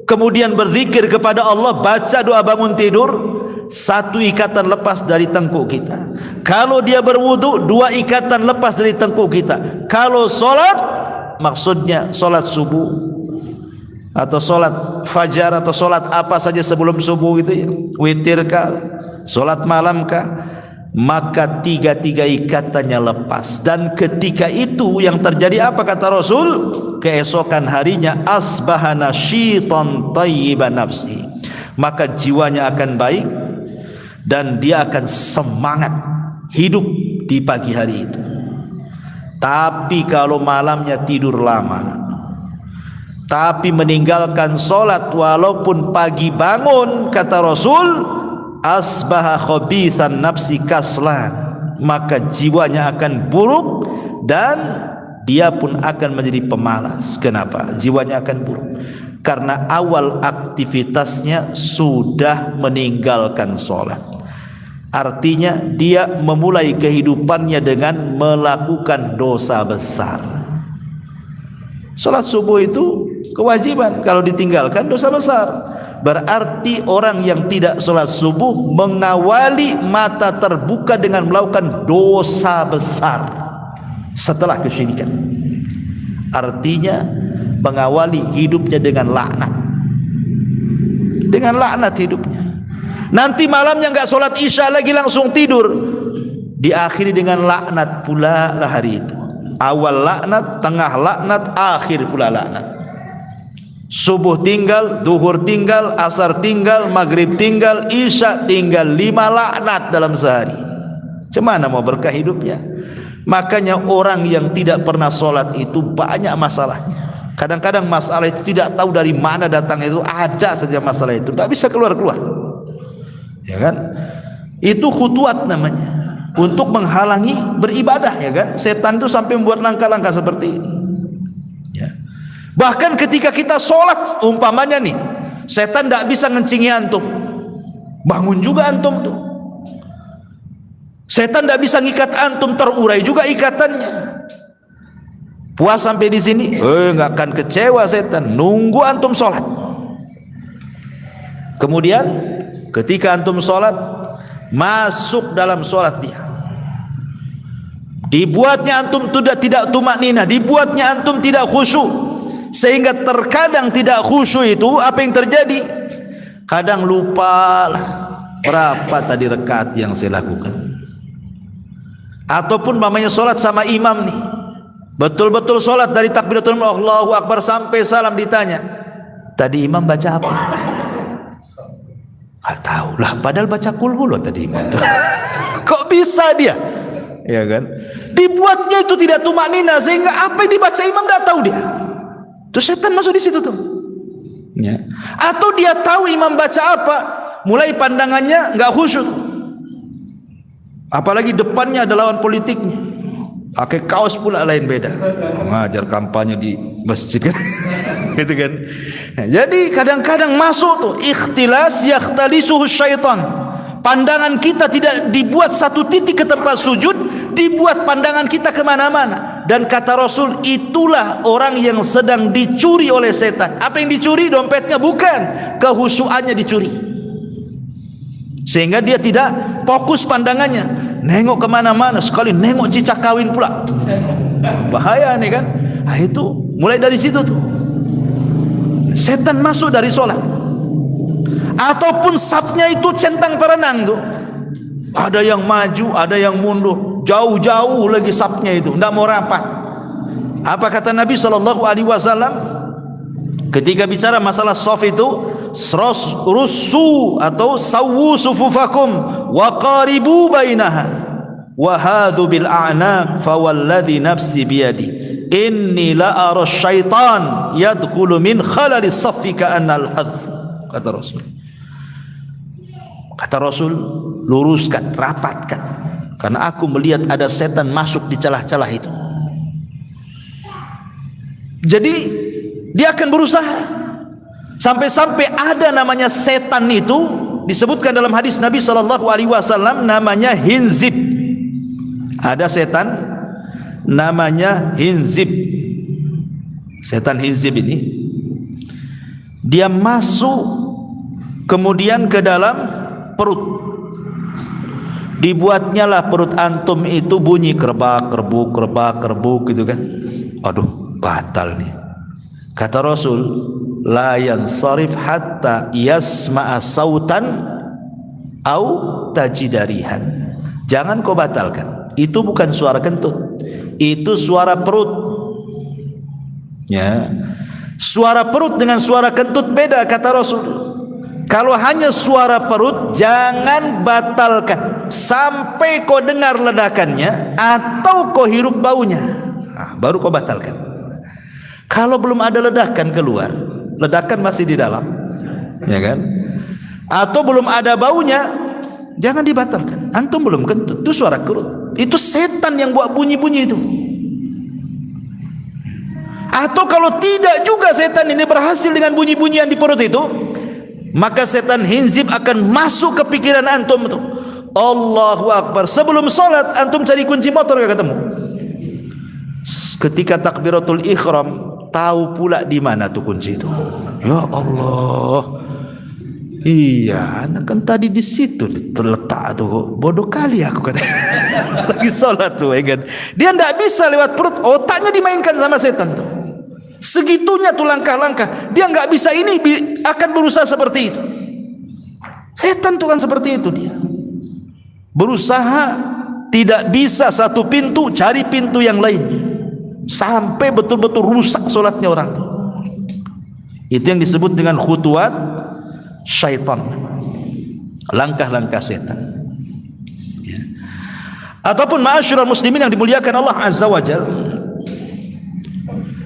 A: kemudian berzikir kepada Allah, baca doa bangun tidur, 1 ikatan lepas dari tengkuk kita. Kalau dia berwudu, 2 ikatan lepas dari tengkuk kita. Kalau solat, maksudnya solat subuh atau solat fajar atau solat apa saja sebelum subuh gitu ya, witir kah, solat malam kah, maka 3 ikatannya lepas. Dan ketika itu yang terjadi apa kata Rasul? Keesokan harinya asbahana syitan tayyiban nafsi, maka jiwanya akan baik dan dia akan semangat hidup di pagi hari itu. Tapi kalau malamnya tidur lama, tapi meninggalkan solat walaupun pagi bangun, kata Rasul, asbaha khabithan nafsi kaslan, maka jiwanya akan buruk dan dia pun akan menjadi pemalas. Kenapa? Jiwanya akan buruk karena awal aktivitasnya sudah meninggalkan solat. Artinya dia memulai kehidupannya dengan melakukan dosa besar. Solat subuh itu kewajiban, kalau ditinggalkan dosa besar. Berarti orang yang tidak solat subuh mengawali mata terbuka dengan melakukan dosa besar setelah kesyirikan. Artinya mengawali hidupnya dengan laknat, dengan laknat hidupnya. Nanti malamnya enggak solat isya lagi, langsung tidur, diakhiri dengan laknat pula lah hari itu. Awal laknat, tengah laknat, akhir pula laknat. Subuh tinggal, duhur tinggal, asar tinggal, maghrib tinggal, isya tinggal, 5 laknat dalam sehari. Cemana mau berkah hidupnya? Makanya orang yang tidak pernah solat itu banyak masalahnya. Kadang-kadang masalah itu tidak tahu dari mana datangnya, itu ada saja masalah itu, tidak bisa keluar-keluar. Ya kan? Itu khutuat namanya, untuk menghalangi beribadah, ya kan? Setan itu sampai membuat langkah-langkah seperti ini. Ya. Bahkan ketika kita sholat, umpamanya nih, setan tidak bisa ngencingi antum, bangun juga antum tuh. Setan tidak bisa ngikat antum, terurai juga ikatannya. Puas sampai di sini, nggak akan kecewa setan, nunggu antum sholat. Kemudian ketika antum sholat, masuk dalam sholat dia, dibuatnya antum tidak tumakninah, dibuatnya antum tidak khusyuk, sehingga terkadang tidak khusyuk itu apa yang terjadi? Kadang lupa lah berapa tadi rakaat yang saya lakukan. Ataupun mamanya sholat sama imam nih, betul-betul sholat dari takbiratul ihram Allahu Akbar sampai salam, ditanya tadi imam baca apa? Nggak tahu lah, padahal baca kulhu tadi imam. Kok bisa dia? Ya kan? Dibuatnya itu tidak tumaknina, sehingga apa yang dibaca imam nggak tahu dia. Terus setan masuk di situ tuh. Ya. Atau dia tahu imam baca apa, mulai pandangannya enggak khusyuk. Apalagi depannya ada lawan politiknya, pakai kaos pula lain beda, ngajar kampanye di masjid kan. Gitu kan. Nah, jadi kadang-kadang masuk tuh ikhtilas yakhtalisuhu syaitan. Pandangan kita tidak dibuat satu titik ke tempat sujud, dibuat pandangan kita kemana-mana. Dan kata Rasul, itulah orang yang sedang dicuri oleh setan. Apa yang dicuri? Dompetnya? Bukan, kehusuannya dicuri, sehingga dia tidak fokus pandangannya, nengok kemana-mana, sekali nengok cicak kawin pula. Bahaya nih kan. Nah, itu mulai dari situ tuh setan masuk dari sholat. Ataupun safnya itu centang perenang tuh, ada yang maju, ada yang mundur, jauh-jauh lagi safnya itu, tidak mau rapat. Apa kata Nabi SAW ketika bicara masalah saf itu? Russu atau sawwu sufufakum wa qaribu bainaha wa hadu bil a'naq fa walladhi nafsi biyadi inni la ara syaitan yadkhulu min khalalis saffi ka'anna al-hadh. Kata Rasul, luruskan, rapatkan, karena aku melihat ada setan masuk di celah-celah itu. Jadi dia akan berusaha sampai-sampai ada namanya setan itu disebutkan dalam hadis Nabi SAW, namanya Hinzib. Ada setan namanya Hinzib. Setan Hinzib ini dia masuk kemudian ke dalam perut. Dibuatnya lah perut antum itu bunyi kerbak kerbuk gitu kan. Aduh, batal nih. Kata Rasul, la yansarif hatta yasma'a sautan au tajidarihan. Jangan kau batalkan. Itu bukan suara kentut, itu suara perut. Ya. Suara perut dengan suara kentut beda, kata Rasul. Kalau hanya suara perut, jangan batalkan sampai kau dengar ledakannya atau kau hirup baunya. Nah, baru kau batalkan. Kalau belum ada ledakan keluar, ledakan masih di dalam, ya kan? Atau belum ada baunya, jangan dibatalkan. Antum belum kentut, itu suara perut. Itu setan yang buat bunyi-bunyi itu. Atau kalau tidak juga setan ini berhasil dengan bunyi-bunyian di perut itu, maka setan Hinzib akan masuk ke pikiran antum tuh. Allahu Akbar. Sebelum sholat antum cari kunci motor gak ketemu. Ketika takbiratul ihram, tahu pula di mana tuh kunci itu. Ya Allah. Iya, anak kan tadi di situ terletak tuh. Bodoh kali aku kata. Lagi sholat tuh, ya kan. Dia tidak bisa lewat perut, otaknya dimainkan sama setan tuh. Segitunya tuh langkah-langkah. Dia nggak bisa ini, akan berusaha seperti itu. Setan tuh kan seperti itu dia. Berusaha tidak bisa satu pintu, cari pintu yang lainnya. Sampai betul-betul rusak sholatnya orang tuh. Itu yang disebut dengan khutuwat syaitan. Langkah-langkah setan. Ya. Ataupun ma'asyiral muslimin yang dimuliakan Allah Azza wa Jalla.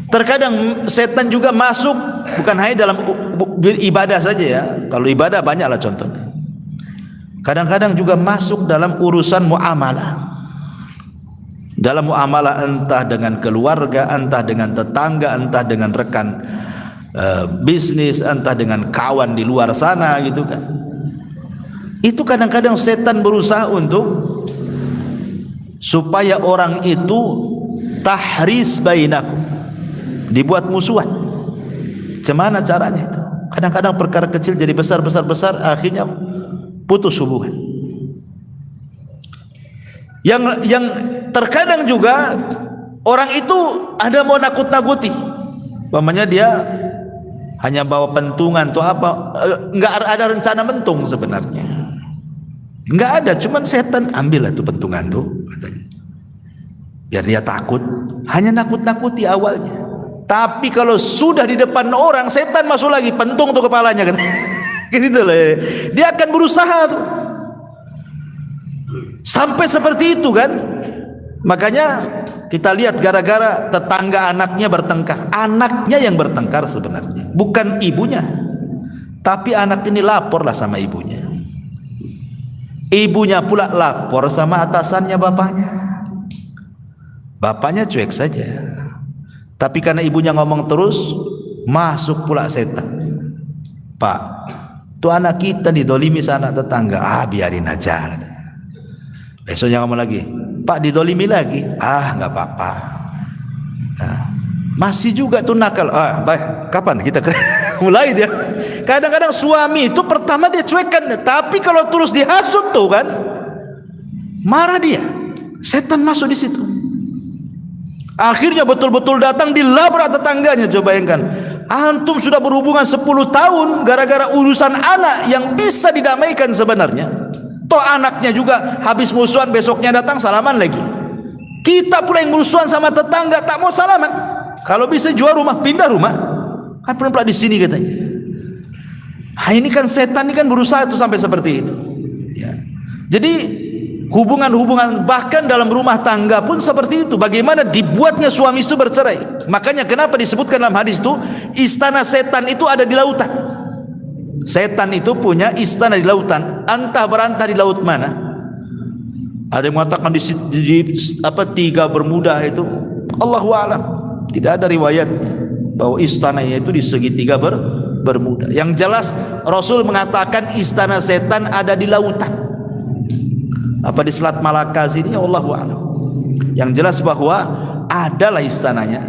A: Terkadang setan juga masuk bukan hanya dalam ibadah saja ya. Kalau ibadah banyaklah contohnya. Kadang-kadang juga masuk dalam urusan muamalah. Dalam muamalah entah dengan keluarga, entah dengan tetangga, entah dengan rekan bisnis, entah dengan kawan di luar sana gitu kan. Itu kadang-kadang setan berusaha untuk supaya orang itu tahris bainakum, dibuat musuhan. Gimana caranya itu? Kadang-kadang perkara kecil jadi besar, akhirnya putus hubungan. Yang terkadang juga orang itu ada mau nakut-nakuti. Umpamanya dia hanya bawa pentungan atau apa, enggak ada rencana mentung sebenarnya. Enggak ada, cuman setan ambillah tuh pentungan tuh katanya. Biar dia takut, hanya nakut-nakuti awalnya. Tapi kalau sudah di depan orang, setan masuk lagi, pentung tuh kepalanya kan. Gitu loh. Dia akan berusaha tuh. Sampai seperti itu kan. Makanya Kita lihat gara-gara tetangga anaknya bertengkar. Anaknya yang bertengkar sebenarnya, bukan ibunya. Tapi anak ini laporlah sama ibunya. Ibunya pula lapor sama atasannya bapaknya. Bapaknya cuek saja. Tapi karena ibunya ngomong terus, masuk pula setan. Pak, tuh anak kita didolimi sama anak tetangga. Biarin aja. Besoknya ngomong lagi, Pak, didolimi lagi. Nggak apa-apa. Masih juga tuh nakal. Baik, kapan kita mulai dia? Kadang-kadang suami itu pertama dia cuekkan, tapi kalau terus dihasut tuh kan, marah dia. Setan masuk di situ. Akhirnya betul-betul datang dilabrak tetangganya. Coba bayangkan, antum sudah berhubungan 10 tahun gara-gara urusan anak yang bisa didamaikan sebenarnya. Toh anaknya juga habis musuhan besoknya datang salaman lagi. Kita pula yang musuhan sama tetangga tak mau salaman. Kalau bisa jual rumah, pindah rumah. Kan pula di sini katanya. Ini kan setan ini kan berusaha itu sampai seperti itu. Ya. Jadi hubungan-hubungan bahkan dalam rumah tangga pun seperti itu. Bagaimana dibuatnya suami itu bercerai. Makanya kenapa disebutkan dalam hadis itu istana setan itu ada di lautan. Setan itu punya istana di lautan. Entah berantah di laut mana. Ada yang mengatakan di tiga Bermuda itu. Allahu a'lam. Tidak ada riwayatnya bahwa istananya itu di segitiga Bermuda. Yang jelas Rasul mengatakan istana setan ada di lautan. Apa di Selat Malaka sini, Allahu a'lam. Yang jelas bahwa adalah istananya.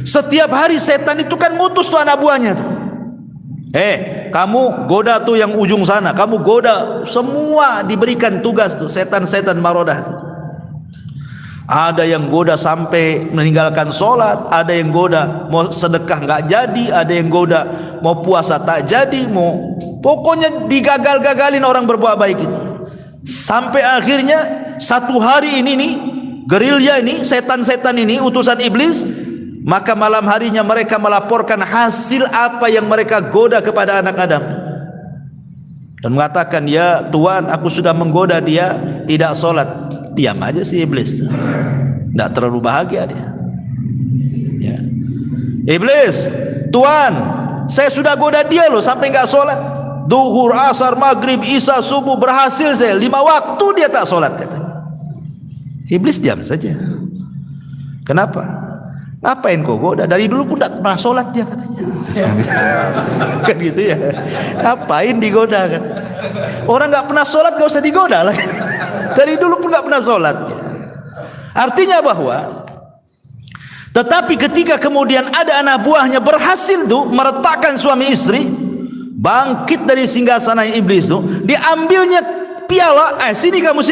A: Setiap hari setan itu kan mutus tuh anak buahnya tuh. Kamu goda tuh yang ujung sana, kamu goda, semua diberikan tugas tuh setan-setan marodah tuh. Ada yang goda sampai meninggalkan sholat, ada yang goda mau sedekah nggak jadi, ada yang goda mau puasa tak jadi, mau pokoknya digagal-gagalin orang berbuat baik itu. Sampai akhirnya satu hari ini nih, gerilya ini, setan-setan ini, utusan iblis, maka malam harinya mereka melaporkan hasil apa yang mereka goda kepada anak Adam. Dan mengatakan, ya Tuhan, aku sudah menggoda dia tidak sholat. Diam aja si iblis, tidak terlalu bahagia dia. Ya. Iblis, Tuhan, saya sudah goda dia loh sampai nggak sholat. Duhur, asar, maghrib, isya, subuh, berhasil saya 5 waktu dia tak sholat katanya. Iblis diam saja. Kenapa? Ngapain kau goda? Dari dulu pun tak pernah sholat dia katanya. Kan gitu ya. Ngapain digoda katanya? Orang nggak pernah sholat gak usah digoda lah. Dari dulu pun nggak pernah sholat. Artinya bahwa, tetapi ketika kemudian ada anak buahnya berhasil tuh meretakkan suami istri, bangkit dari singgasana iblis tuh, diambilnya piala, sini kamu,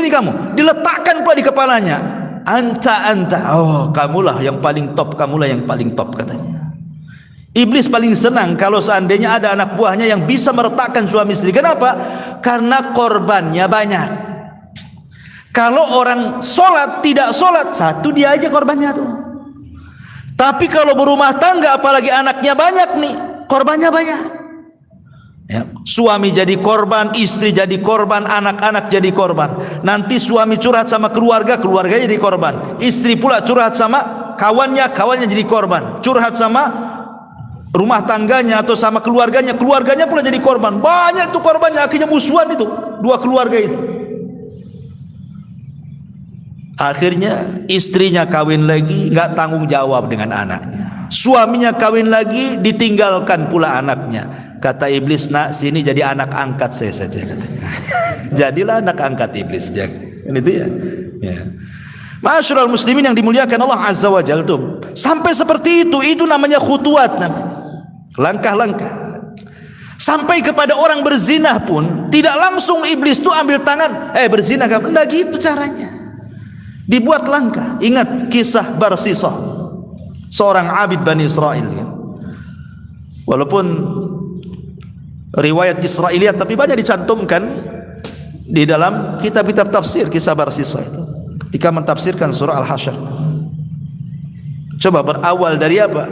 A: diletakkan pula di kepalanya. Anta, kamulah yang paling top, kamulah yang paling top katanya. Iblis paling senang kalau seandainya ada anak buahnya yang bisa meretakkan suami istri. Kenapa? Karena korbannya banyak. Kalau orang sholat tidak sholat, satu dia aja korbannya tuh. Tapi kalau berumah tangga apalagi anaknya banyak nih, korbannya banyak. Ya, suami jadi korban, istri jadi korban, anak-anak jadi korban. Nanti suami curhat sama keluarga, keluarganya jadi korban. Istri pula curhat sama kawannya, kawannya jadi korban. Curhat sama rumah tangganya atau sama keluarganya, keluarganya pula jadi korban. Banyak tuh korbannya, akhirnya musuhan itu dua keluarga itu. Akhirnya istrinya kawin lagi, nggak tanggung jawab dengan anaknya. Suaminya kawin lagi, ditinggalkan pula anaknya. Kata iblis, nak sini jadi anak angkat saya saja katanya. Jadilah anak angkat iblis. Ini itu ya. Ma'asyiral muslimin yang dimuliakan Allah Azza wa Jalla tuh. Sampai seperti itu namanya khutuwat namanya. Langkah-langkah. Sampai kepada orang berzina pun tidak langsung iblis tuh ambil tangan, berzina kamu. Enggak gitu caranya. Dibuat langkah. Ingat kisah Barsisah, seorang abid Bani Israel kan? Walaupun riwayat Israiliyat tapi banyak dicantumkan di dalam kitab-kitab tafsir kisah Barsisah itu ketika mentafsirkan surah Al-Hasyr itu. Coba berawal dari apa?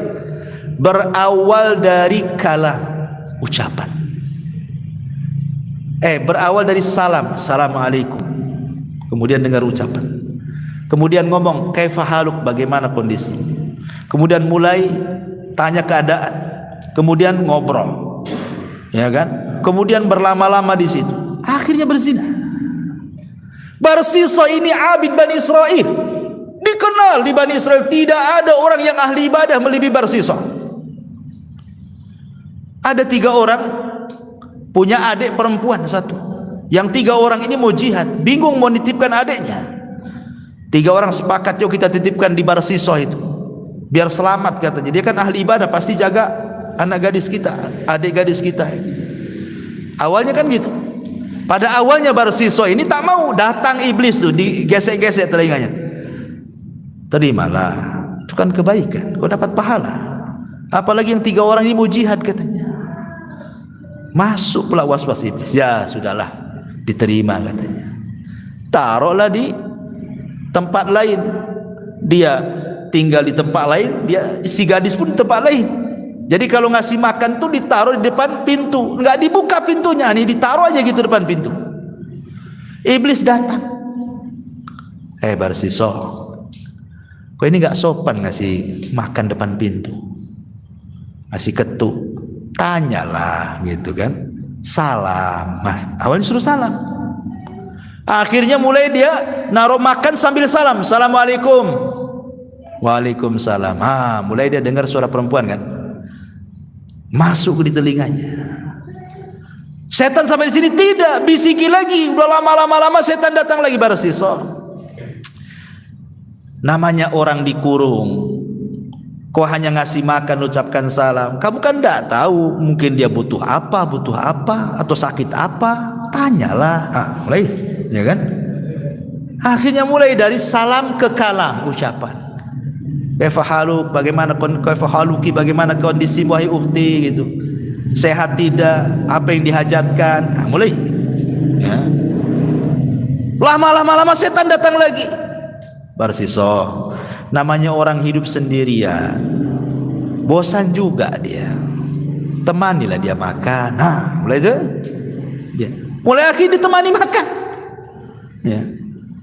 A: Berawal dari kalam, ucapan. Berawal dari salam, assalamualaikum. Kemudian dengar ucapan. Kemudian ngomong, kaifa haluk, bagaimana kondisi. Kemudian mulai tanya keadaan. Kemudian ngobrol. Ya kan? Kemudian berlama-lama di situ. Akhirnya berzina. Barsisa ini abid Bani Israel. Dikenal di Bani Israel, tidak ada orang yang ahli ibadah melebihi Barsisa. Ada 3 orang punya adik perempuan satu. Yang 3 orang ini mau jihad, bingung mau nitipkan adiknya. 3 orang sepakat, yuk kita titipkan di Barsisa itu, biar selamat katanya. Dia kan ahli ibadah, pasti jaga anak gadis kita, adik gadis kita ini. Awalnya kan gitu. Pada awalnya Barsisa ini tak mau, datang iblis tuh, digesek-gesek telinganya. Terimalah, itu kan kebaikan, kau dapat pahala. Apalagi yang 3 orang ini mau jihad katanya. Masuk pula was-was iblis. Ya sudahlah, diterima katanya. Taruhlah di tempat lain. Dia tinggal di tempat lain, dia si gadis pun di tempat lain. Jadi kalau ngasih makan tuh ditaruh di depan pintu, nggak dibuka pintunya, nih ditaruh aja gitu depan pintu. Iblis datang. Barsisa, kau ini nggak sopan ngasih makan depan pintu, ngasih ketuk. Tanyalah gitu kan, salam. Nah, awalnya suruh salam. Akhirnya mulai dia naruh makan sambil salam. Assalamualaikum. Waalaikumsalam. Mulai dia dengar suara perempuan kan, masuk di telinganya. Setan sampai di sini tidak, bisiki lagi. Udah lama setan datang lagi. Barsisa, namanya orang dikurung, kau hanya ngasih makan, ucapkan salam. Kamu kan tidak tahu, mungkin dia butuh apa atau sakit apa. Tanyalah. Mulai, ya kan? Akhirnya mulai dari salam ke kalam, ucapan. Kaifa haluk, bagaimana kondisi wahai ukhti gitu. Sehat tidak? Apa yang dihajatkan? Mulai. Ya. Lama setan datang lagi. Barsisa, namanya orang hidup sendirian, bosan juga dia. Temanilah dia makan. Mulai itu dia. Mulai akhirnya ditemani makan. Ya.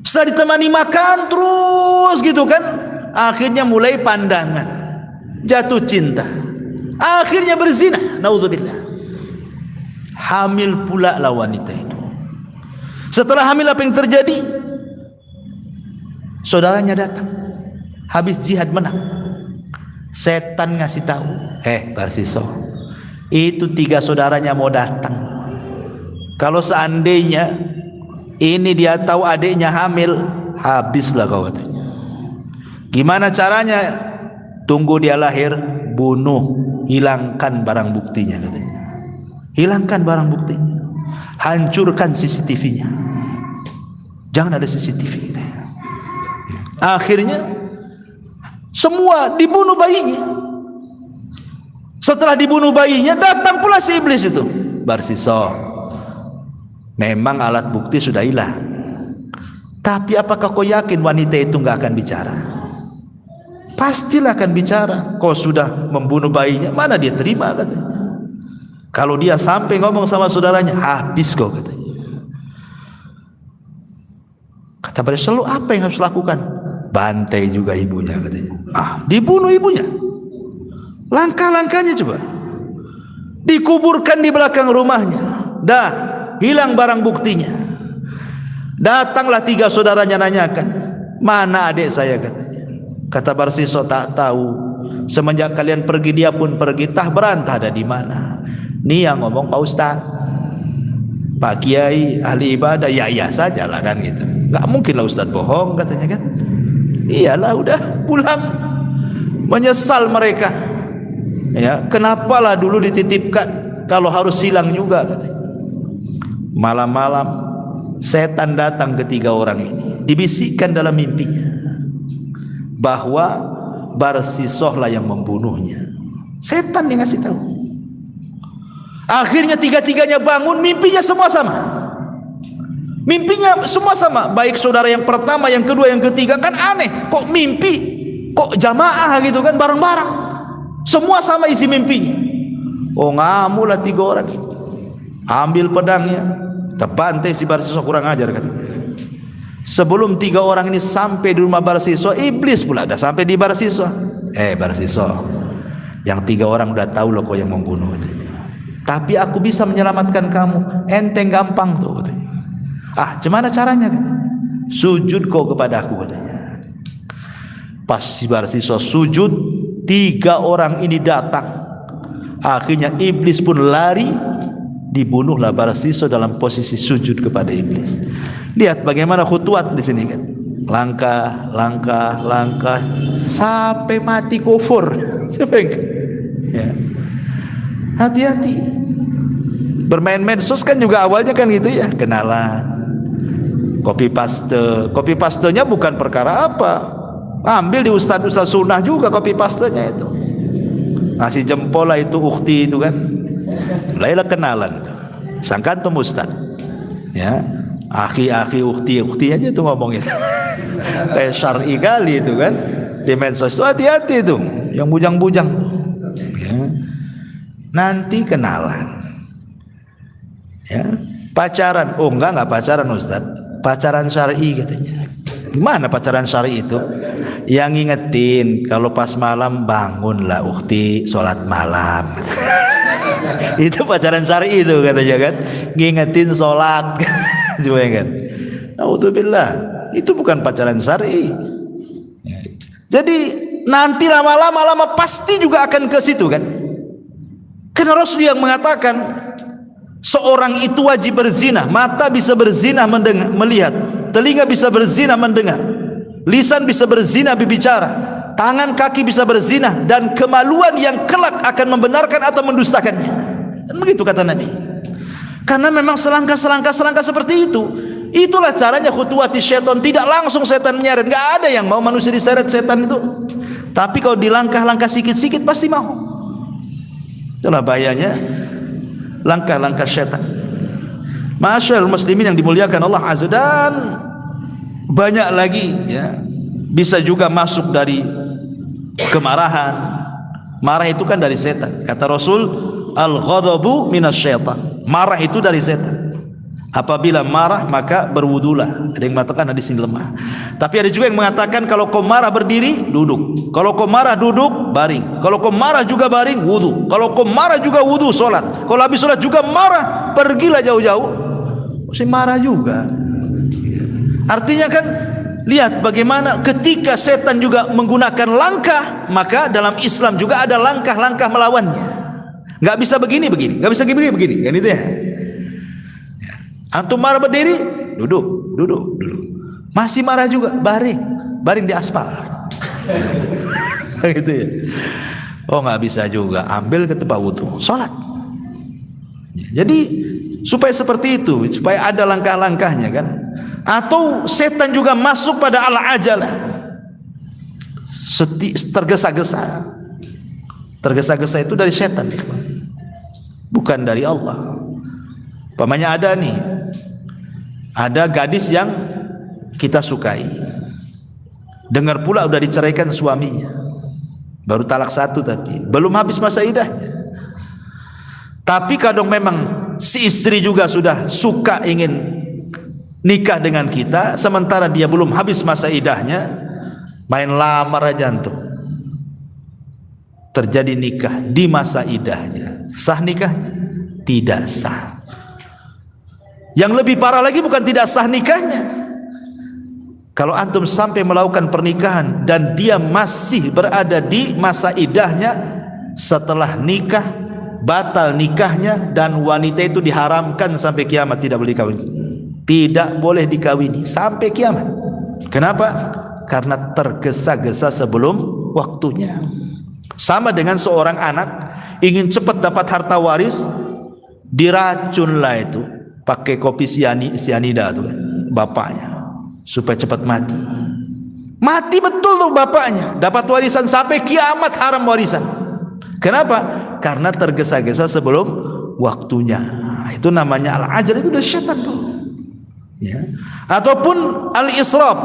A: Setelah ditemani makan terus gitu kan, akhirnya mulai pandangan, jatuh cinta, akhirnya berzina. Naudzubillah. Hamil pula lah wanita itu. Setelah hamil apa yang terjadi? Saudaranya datang, habis jihad menang. Setan ngasih tahu, Barsisa, itu 3 saudaranya mau datang. Kalau seandainya ini dia tahu adiknya hamil, habislah kau katanya. Gimana caranya? Tunggu dia lahir, bunuh, hilangkan barang buktinya katanya. Hilangkan barang buktinya, hancurkan CCTV-nya, jangan ada CCTV katanya. Akhirnya semua dibunuh bayinya. Setelah dibunuh bayinya, datang pula si iblis itu. Barsisa, memang alat bukti sudah hilang, tapi apakah kau yakin wanita itu nggak akan bicara? Pastilah akan bicara. Kau sudah membunuh bayinya, mana dia terima katanya. Kalau dia sampai ngomong sama saudaranya, habis kau katanya. Kata Barsisa, apa yang harus lakukan? Bantai juga ibunya katanya. Dibunuh ibunya. Langkah-langkahnya coba. Dikuburkan di belakang rumahnya. Dah hilang barang buktinya. Datanglah 3 saudaranya nanyakan, mana adik saya katanya. Kata Barsisa, tak tahu. Semenjak kalian pergi dia pun pergi, tah berantah ada di mana. Ini yang ngomong Pak Ustaz, Pak Kiai ahli ibadah, ya sajalah kan gitu. Nggak mungkin lah Ustaz bohong katanya kan. Iyalah, udah pulang. Menyesal mereka. Ya, kenapalah dulu dititipkan kalau harus hilang juga katanya. Malam-malam setan datang ke 3 orang ini, dibisikkan dalam mimpinya bahwa Barsisa lah yang membunuhnya. Setan yang ngasih tahu. Akhirnya 3-tiganya bangun, mimpinya semua sama. Mimpinya semua sama, baik saudara yang pertama, yang kedua, yang ketiga. Kan aneh, kok mimpi, kok jamaah gitu kan, bareng-bareng. Semua sama isi mimpinya. Ngamulah 3 orang itu. Ambil pedangnya, terbantai si Barsisa, kurang ajar katanya. Sebelum 3 orang ini sampai di rumah Barsiswa, iblis pula dah sampai di Barsiswa. Barsiswa, yang 3 orang udah tahu loh kau yang membunuh katanya. Tapi aku bisa menyelamatkan kamu, enteng gampang tuh katanya. Gimana caranya katanya? Sujud kau kepada aku katanya. Pas si Barsiswa sujud, 3 orang ini datang. Akhirnya iblis pun lari, dibunuhlah Barsiswa dalam posisi sujud kepada iblis. Lihat bagaimana khutuat di sini kan. Langkah sampai mati kufur. Ya. Hati-hati. Bermain medsos kan juga awalnya kan gitu ya, kenalan. Copy pastenya bukan perkara apa. Ambil di ustaz-ustaz sunnah juga copy pastenya itu. Ngasih jempol lah itu ukhti itu kan. Mulailah kenalan. Sangka antum ustaz. Ya. Akhi ukhti aja tuh ngomongin. Kayak syar'i kali itu kan. Di medsos itu hati-hati tuh, yang bujang-bujang tuh. Ya. Nanti kenalan. Ya, pacaran. Enggak pacaran Ustaz. Pacaran syar'i katanya. Gimana pacaran syar'i itu? Yang ngingetin kalau pas malam bangunlah ukhti sholat malam. Itu pacaran syar'i itu katanya kan. Ngingetin sholat. Coba kan. Alhamdulillah, itu bukan pacaran syar'i. Jadi nanti lama-lama pasti juga akan ke situ kan. Karena Rasul yang mengatakan seorang itu wajib berzina. Mata bisa berzina mendengar, melihat, telinga bisa berzina mendengar, lisan bisa berzina berbicara, tangan kaki bisa berzina, dan kemaluan yang kelak akan membenarkan atau mendustakannya. Dan begitu kata Nabi. Karena memang selangkah seperti itu. Itulah caranya khutuwati syaitan. Tidak langsung setan menyeret. Gak ada yang mau manusia diseret setan itu. Tapi kalau di langkah-langkah sikit-sikit pasti mau. Itulah bahayanya langkah-langkah syaitan. Masyaallah muslimin yang dimuliakan Allah Azza, dan banyak lagi ya. Bisa juga masuk dari kemarahan. Marah itu kan dari setan. Kata Rasul, al-ghadabu minasyaitan. Marah itu dari setan. Apabila marah maka berwudulah. Ada yang mengatakan hadis ini lemah. Tapi ada juga yang mengatakan kalau kau marah berdiri, duduk. Kalau kau marah duduk, baring. Kalau kau marah juga baring, wudu. Kalau kau marah juga wudu, solat. Kalau habis solat juga marah, pergilah jauh-jauh. Masih marah juga. Artinya kan, lihat bagaimana ketika setan juga menggunakan langkah, maka dalam Islam juga ada langkah-langkah melawannya. Nggak bisa begini, nggak bisa begini, kan itu ya. Antum marah berdiri, duduk. Masih marah juga, baring di aspal. Gitu ya. Oh nggak bisa juga, ambil ke tempat wudu, sholat. Jadi supaya seperti itu, supaya ada langkah-langkahnya kan. Atau setan juga masuk pada al-ajalah, tergesa-gesa. Tergesa-gesa itu dari setan, bukan dari Allah. Pamannya ada gadis yang kita sukai, dengar pula udah diceraikan suaminya, baru talak 1 tapi belum habis masa idahnya. Tapi kadang memang si istri juga sudah suka ingin nikah dengan kita, sementara dia belum habis masa idahnya, main lamar aja antum. Terjadi nikah di masa idahnya. Sah nikahnya? Tidak sah. Yang lebih parah lagi bukan tidak sah nikahnya. Kalau antum sampai melakukan pernikahan dan dia masih berada di masa idahnya, setelah nikah batal nikahnya, dan wanita itu diharamkan sampai kiamat, tidak boleh dikawini. Tidak boleh dikawini sampai kiamat. Kenapa? Karena tergesa-gesa sebelum waktunya. Sama dengan seorang anak ingin cepat dapat harta waris, diracunlah itu pakai kopi sianida tuh kan bapaknya, supaya cepat mati. Mati betul tuh bapaknya, dapat warisan sampai kiamat, haram warisan. Kenapa? Karena tergesa-gesa sebelum waktunya. Itu namanya al-ajal, itu dari syaitan tuh. Ya. Ataupun al-israf,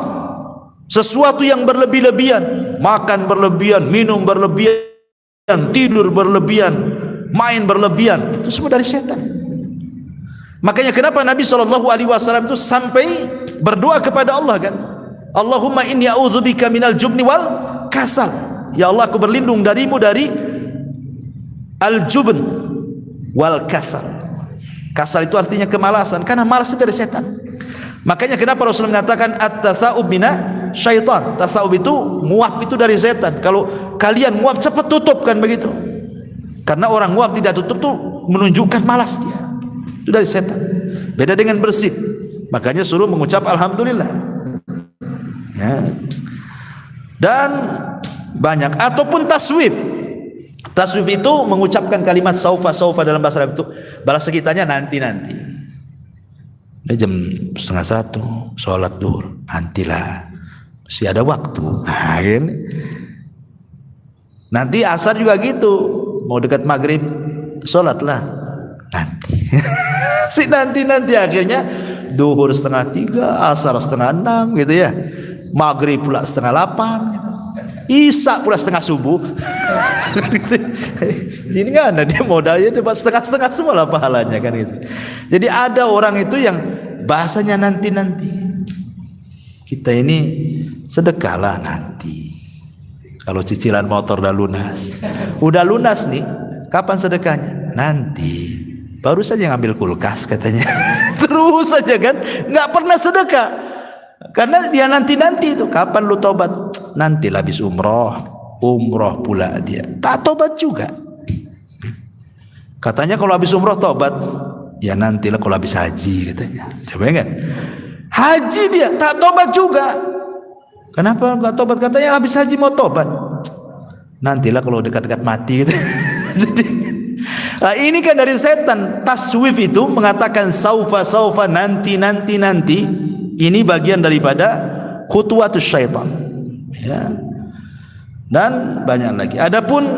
A: sesuatu yang berlebih-lebihan, makan berlebihan, minum berlebihan, tidur berlebihan, main berlebihan, itu semua dari setan. Makanya kenapa Nabi SAW itu sampai berdoa kepada Allah kan, Allahumma inni a'udzubika minal jubni wal kasal. Ya Allah, aku berlindung darimu dari al-jubn wal kasal. Kasal itu artinya kemalasan, karena malas itu dari setan. Makanya kenapa Rasul mengatakan at-tatha'ub mina syaitan. Tatha'ub itu nguap itu dari setan. Kalau kalian nguap cepat tutup kan begitu. Karena orang nguap tidak tutup tuh menunjukkan malas dia. Itu dari setan. Beda dengan bersin. Makanya suruh mengucap alhamdulillah. Ya. Dan banyak, ataupun taswib. Taswib itu mengucapkan kalimat saufa dalam bahasa Arab itu balas sekitarnya nanti. Ini jam 12:30 sholat duhur, nantilah, masih ada waktu. Nah, ini. Nanti asar juga gitu, mau dekat maghrib sholatlah nanti. Si nanti akhirnya duhur 5:30, asar 5:30 gitu ya, maghrib pula 7:30 gitu. Isya pula 5:30 subuh. Jadi nggak ada, dia modalnya dapat 7:30 semua lah pahalanya kan gitu. Jadi ada orang itu yang bahasanya nanti. Kita ini sedekahlah nanti. Kalau cicilan motor udah lunas nih, kapan sedekahnya? Nanti. Baru saja ngambil kulkas katanya. Terus saja kan, nggak pernah sedekah. Karena dia nanti itu, kapan lu tobat? Nanti habis umroh pula dia. Tak tobat juga. Katanya kalau habis umroh tobat, ya nantilah kalau habis haji katanya. Coba kan? Haji dia tak tobat juga. Kenapa enggak tobat? Katanya habis haji mau tobat. Nantilah kalau dekat-dekat mati gitu. Jadi nah, ini kan dari setan. Taswif itu mengatakan saufa nanti. Ini bagian daripada khutuwatus syaitan. Ya. Dan banyak lagi. Adapun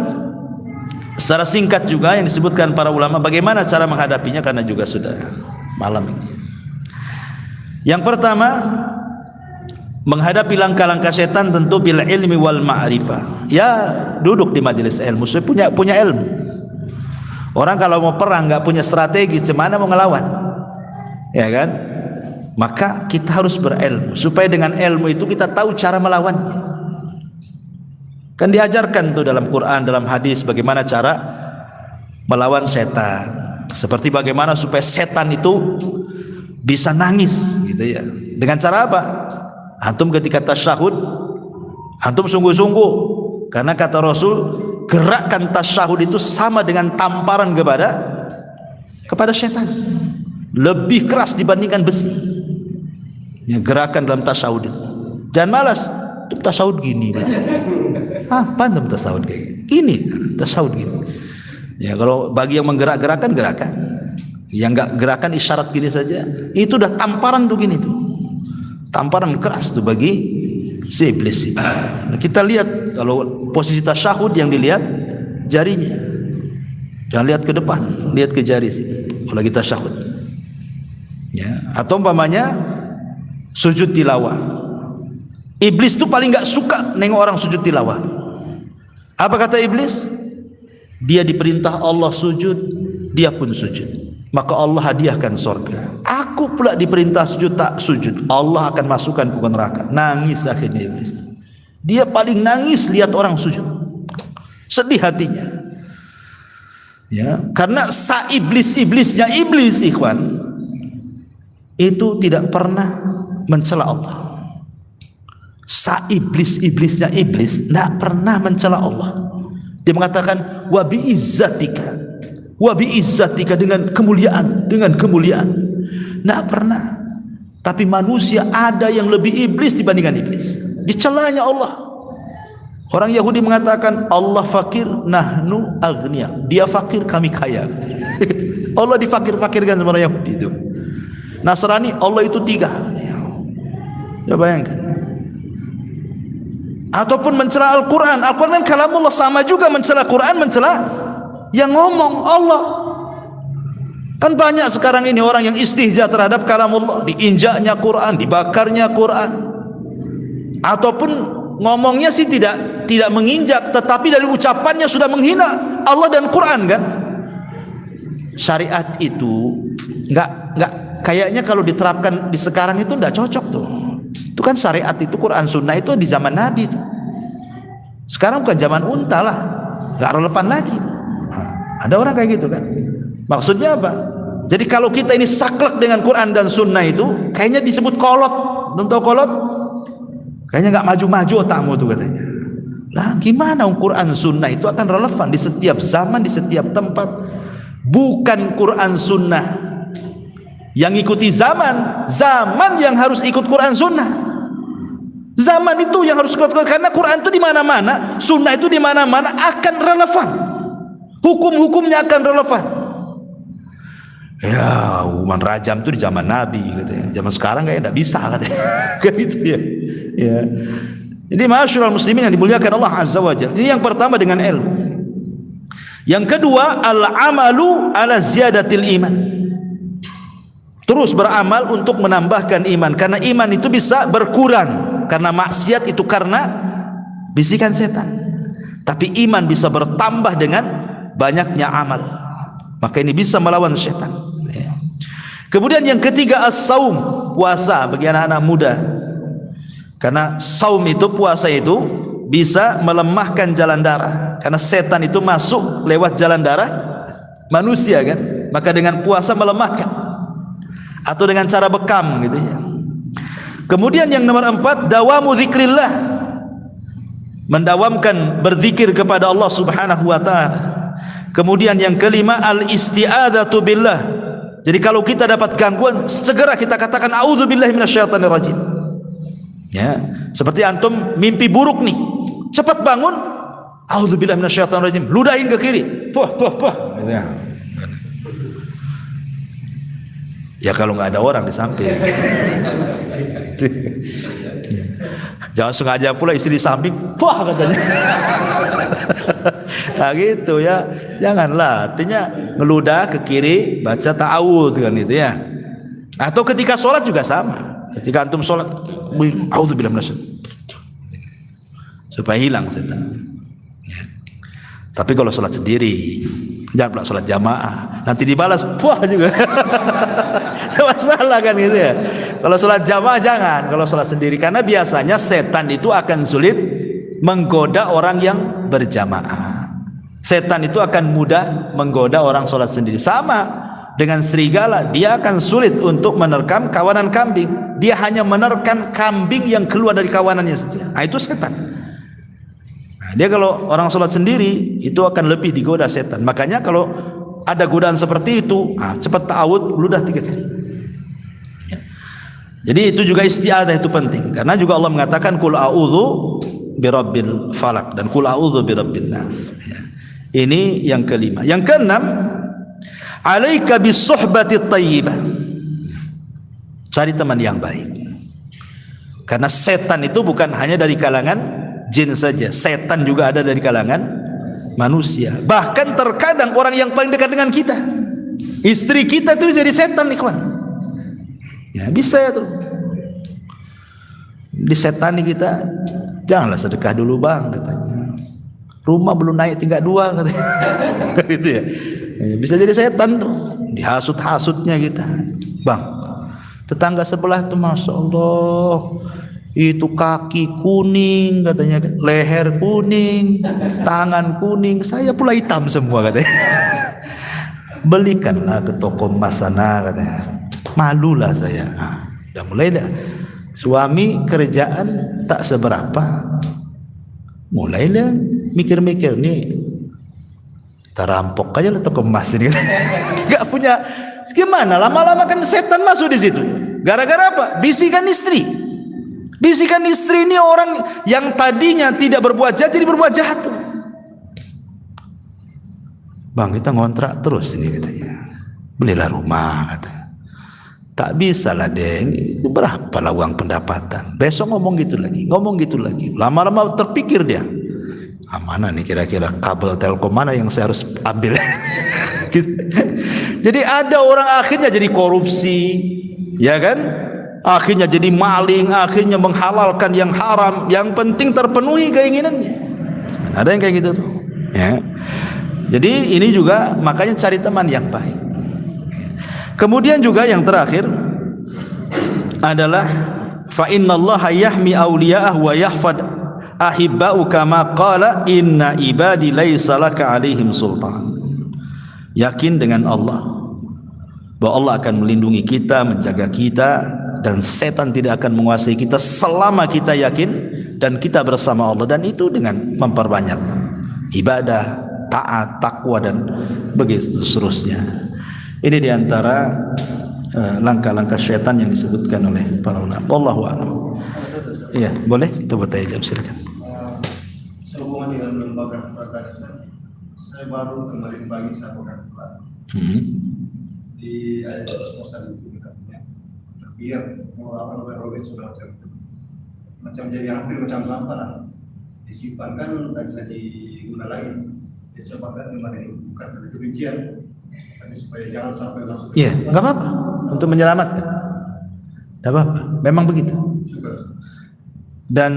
A: secara singkat juga yang disebutkan para ulama bagaimana cara menghadapinya, karena juga sudah malam ini. Yang pertama, menghadapi langkah-langkah setan tentu bil ilmi wal ma'rifah. Ya, duduk di majelis ilmu, punya ilmu. Orang kalau mau perang nggak punya strategi, gimana mau ngelawan? Ya kan? Maka kita harus berilmu supaya dengan ilmu itu kita tahu cara melawannya. Kan diajarkan tuh dalam Quran, dalam hadis bagaimana cara melawan setan. Seperti bagaimana supaya setan itu bisa nangis gitu ya. Dengan cara apa? Antum ketika tasyahud, antum sungguh-sungguh, karena kata Rasul, gerakan tasyahud itu sama dengan tamparan kepada setan. Lebih keras dibandingkan besi. Ya, gerakan dalam tasyahud itu. Jangan malas. Itu tasyahud gini. Apa antum tasyahud kayak gini? Ini tasyahud gini. Ya, kalau bagi yang menggerak-gerakan, gerakan. Yang enggak gerakan isyarat gini saja, itu udah tamparan tuh gini tuh. Tamparan keras tuh bagi si iblis itu. Nah, kita lihat kalau posisi tasyahud yang dilihat jarinya. Jangan lihat ke depan, lihat ke jari sini. Kalau kita tasyahud. Ya, atau umpamanya sujud tilawah. Iblis tuh paling enggak suka nengok orang sujud tilawah. Apa kata iblis? Dia diperintah Allah sujud, dia pun sujud. Maka Allah hadiahkan surga. Aku pula diperintah sujud, tak sujud, Allah akan masukkan ke neraka. Nangis akhirnya iblis. Dia paling nangis lihat orang sujud. Sedih hatinya. Ya, karena iblisnya iblis, ikhwan, itu tidak pernah mencela Allah. Iblisnya iblis tidak pernah mencela Allah. Dia mengatakan wa bi izzatika, dengan kemuliaan. Tidak pernah. Tapi manusia ada yang lebih iblis dibandingkan iblis. Dicelanya Allah. Orang Yahudi mengatakan Allah fakir, nahnu aghnia. Dia fakir, kami kaya. Allah difakir-fakirkan sama orang Yahudi itu. Nasrani, Allah itu 3. Ya bayangkan. Ataupun mencela Al-Quran. Al-Quran kan kalamullah, sama juga mencela Quran, mencela yang ngomong Allah. Kan banyak sekarang ini orang yang istihza terhadap kalamullah, diinjaknya Quran, dibakarnya Quran. Ataupun ngomongnya sih tidak menginjak, tetapi dari ucapannya sudah menghina Allah dan Quran kan. Syariat itu enggak nggak kayaknya kalau diterapkan di sekarang itu nggak cocok tuh. Itu kan syariat itu Quran Sunnah itu di zaman Nabi tuh. Sekarang bukan zaman unta lah, nggak relevan lagi. Ada orang kayak gitu kan. Maksudnya apa? Jadi kalau kita ini saklek dengan Quran dan Sunnah itu, kayaknya disebut kolot. Tentu kolot, kayaknya nggak maju-maju otakmu tuh katanya. Lah gimana Quran Sunnah itu akan relevan di setiap zaman, di setiap tempat. Bukan Quran Sunnah yang ikuti zaman, zaman yang harus ikut Quran Sunnah. Zaman itu yang harus ikut, karena Quran itu di mana-mana, Sunnah itu di mana-mana akan relevan. Hukum-hukumnya akan relevan. Ya, hukuman rajam itu di zaman Nabi katanya. Zaman sekarang kayaknya enggak bisa katanya. Kan gitu ya. Ya. Jadi ma'asyiral muslimin yang dimuliakan Allah Azza wa Jalla. Ini yang pertama dengan ilmu. Yang kedua, al-amalu ala ziyadatil iman. Terus beramal untuk menambahkan iman, karena iman itu bisa berkurang karena maksiat itu karena bisikan setan. Tapi iman bisa bertambah dengan banyaknya amal. Maka ini bisa melawan setan. Kemudian yang ketiga as-saum, puasa bagi anak-anak muda. Karena saum itu, puasa itu bisa melemahkan jalan darah. Karena setan itu masuk lewat jalan darah manusia kan. Maka dengan puasa melemahkan. Atau dengan cara bekam gitu ya. Kemudian yang nomor 4, dawamu zikrillah. Mendawamkan berzikir kepada Allah Subhanahu wa taala. Kemudian yang kelima, al-isti'adzatu billah. Jadi kalau kita dapat gangguan, segera kita katakan a'udzubillahi minasyaitonir rajim. Ya, seperti antum mimpi buruk nih, cepat bangun, a'udzubillahi minasyaitonir rajim, ludahin ke kiri. Tuh. Ya. Ya kalau nggak ada orang di samping. Jangan sengaja pula istri di samping, wah katanya. Nah gitu ya, janganlah. Artinya ngeludah ke kiri, baca ta'awudz kan itu ya. Atau ketika sholat juga sama. Ketika antum sholat, a'udzubillahi minasyaitonir supaya hilang setan. Ya. Tapi kalau sholat sendiri, jangan pula sholat jamaah, nanti dibalas puah juga. Masalah kan gitu ya. Kalau sholat jamaah jangan, kalau sholat sendiri, karena biasanya setan itu akan sulit menggoda orang yang berjamaah. Setan itu akan mudah menggoda orang sholat sendiri. Sama dengan serigala, dia akan sulit untuk menerkam kawanan kambing. Dia hanya menerkam kambing yang keluar dari kawanannya saja. Nah, itu setan. Nah, dia kalau orang sholat sendiri itu akan lebih digoda setan. Makanya kalau ada godaan seperti itu, cepat ta'awud, ludah 3 kali. Ya. Jadi itu juga isti'adzah itu penting. Karena juga Allah mengatakan qul a'udzu birabbil falaq dan qul a'udzu birabbin nas. Ya. Ini yang kelima. Yang keenam, alaika bisuhbati thayyibah. Cari teman yang baik. Karena setan itu bukan hanya dari kalangan jin saja. Setan juga ada dari kalangan manusia. Bahkan terkadang orang yang paling dekat dengan kita, istri kita itu jadi setan nih kawan. Ya bisa ya tuh. Disetani kita, janganlah sedekah dulu bang katanya. Rumah belum naik tingkat 2 katanya. Gitu ya. Bisa jadi setan tuh. Dihasut-hasutnya kita. Bang, tetangga sebelah tuh masya Allah, itu kaki kuning katanya, leher kuning, tangan kuning, saya pula hitam semua katanya. Belikanlah ke toko emas sana katanya. Malulah saya. Udah mulai dah. Suami kerjaan tak seberapa. Mulailah mikir-mikir nih, kita rampok aja lah toko emas ini. Gak punya gimana, lama-lama kan setan masuk di situ. Gara-gara apa? Bisikan istri. Bisikan istri ini orang yang tadinya tidak berbuat jahat jadi berbuat jahat tuh. Bang, kita ngontrak terus ini katanya. Belilah rumah katanya. Tak bisa lah deng, itu berapa lah uang pendapatan. Besok ngomong gitu lagi. Lama-lama terpikir dia, mana nih kira-kira kabel telkom mana yang saya harus ambil. Jadi ada orang akhirnya jadi korupsi, ya kan? Akhirnya jadi maling, akhirnya menghalalkan yang haram. Yang penting terpenuhi keinginannya. Ada yang kayak gitu tuh. Ya. Jadi ini juga makanya cari teman yang baik. Kemudian juga yang terakhir adalah fa innallaha yahmi awliya'ah wa yahfad ahibba'u kama qala inna ibadi laisa laka 'alaihim sultan. Yakin dengan Allah bahwa Allah akan melindungi kita, menjaga kita, dan setan tidak akan menguasai kita selama kita yakin dan kita bersama Allah, dan itu dengan memperbanyak ibadah, taat, takwa, dan begitu seterusnya. Ini diantara langkah-langkah syaitan yang disebutkan oleh para ulama. Wallahu a'lam. Iya, boleh kita bertanya jawab, silakan.
B: Sehubungan dengan lembaga pertanian, saya baru kemarin pagi saya buka di ayat semesta itu katanya biar mau apa namanya robek segala macam jadi hampir macam sampah lah, disimpan kan tidak bisa diguna lagi. Disebabkan kemarin bukan dari kebencian, tapi supaya jangan sampai masuk.
A: Iya, nggak apa-apa, untuk menyelamatkan. Nggak apa-apa, memang begitu. Dan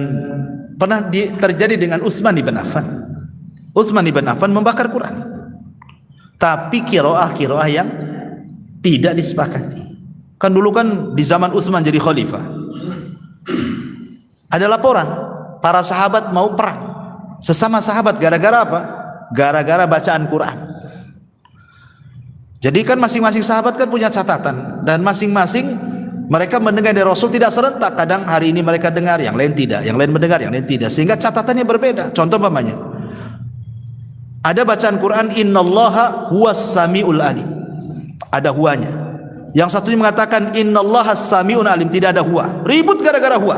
A: pernah terjadi dengan Utsman ibn Affan. Utsman ibn Affan membakar Quran, tapi kiroah yang tidak disepakati. Kan dulu kan di zaman Utsman jadi khalifah, ada laporan para sahabat mau perang sesama sahabat, gara-gara apa? Gara-gara bacaan Quran. Jadi kan masing-masing sahabat kan punya catatan, dan masing-masing mereka mendengar dari Rasul tidak serentak. Kadang hari ini mereka dengar, yang lain tidak, yang lain mendengar, yang lain tidak, sehingga catatannya berbeda. Contoh umpamanya ada bacaan Quran innallaha huwas samiul alim, ada huanya. Yang satunya mengatakan innallaha samiun alim, tidak ada huwa. Ribut gara-gara huwa.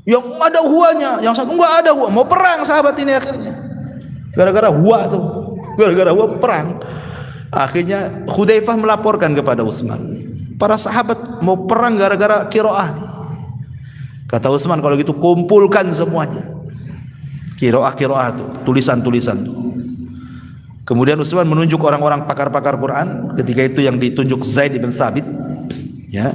A: Yang ada huanya, yang satu enggak ada huwa. Mau perang sahabat ini akhirnya gara-gara huwa tuh, gara-gara huwa perang. Akhirnya Hudzaifah melaporkan kepada Utsman, para sahabat mau perang gara-gara qiraah. Kata Utsman, kalau gitu kumpulkan semuanya qiraah itu, tulisan-tulisan itu. Kemudian Utsman menunjuk orang-orang pakar-pakar Quran. Ketika itu yang ditunjuk Zaid bin Thabit, ya.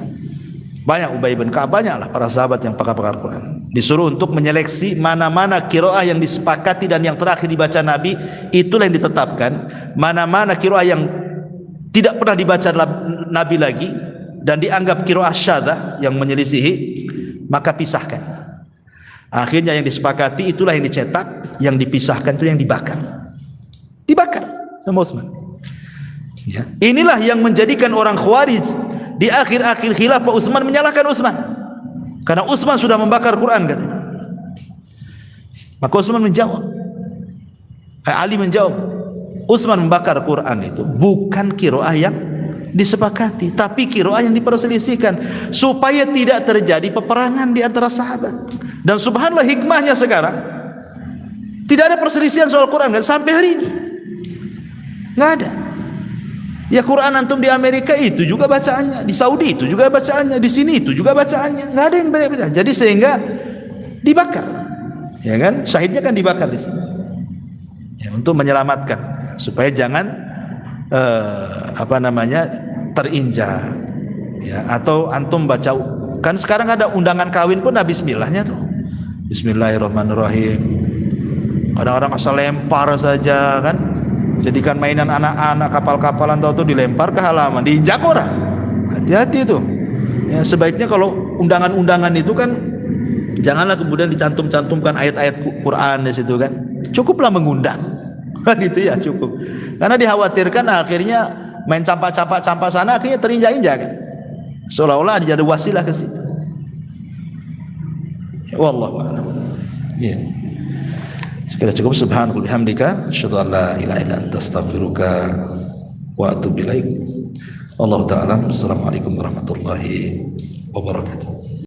A: Banyak, Ubay bin Ka'ab, banyaklah para sahabat yang pakar-pakar Quran. Disuruh untuk menyeleksi mana-mana qiraah yang disepakati dan yang terakhir dibaca Nabi, itulah yang ditetapkan. Mana-mana qiraah yang tidak pernah dibaca Nabi lagi dan dianggap qiraah syadzah yang menyelisihi, maka pisahkan. Akhirnya yang disepakati itulah yang dicetak, yang dipisahkan itu yang dibakar. Dibakar sama Utsman. Ya. Inilah yang menjadikan orang Khawarij di akhir-akhir khilafah Utsman menyalahkan Utsman, karena Utsman sudah membakar Quran katanya. Maka Utsman menjawab, Ali menjawab, Utsman membakar Quran itu bukan qiraah yang disepakati, tapi qiraah yang diperselisihkan supaya tidak terjadi peperangan di antara sahabat. Dan subhanallah hikmahnya sekarang tidak ada perselisihan soal Quran kan sampai hari ini. Nggak ada. Ya Quran antum di Amerika itu juga bacaannya, di Saudi itu juga bacaannya, di sini itu juga bacaannya, nggak ada yang beda-beda. Jadi sehingga dibakar, ya kan? Syahidnya kan dibakar di sini, ya, untuk menyelamatkan, supaya jangan terinjak, ya. Atau antum baca, kan sekarang ada undangan kawin pun ada Bismillahnya tuh, Bismillahirrahmanirrahim. Orang-orang asal lempar saja kan. Jadikan mainan anak-anak, kapal-kapalan tahu tuh dilempar ke halaman, diinjak orang. Hati-hati itu. Ya, sebaiknya kalau undangan-undangan itu kan janganlah kemudian dicantum-cantumkan ayat-ayat Quran di situ kan. Cukuplah mengundang. Kan itu ya cukup. Karena dikhawatirkan akhirnya main campak-campak sana akhirnya terinjak-injak kan. Seolah-olah ada wasilah ke situ. Wallahu a'lam. Ya. Sekira cukup. Subhanallah bihamdika asyhadu an la ilaha illa anta astaghfiruka wa atubu ilaik. Wallahu ta'ala. Assalamualaikum warahmatullahi wabarakatuh.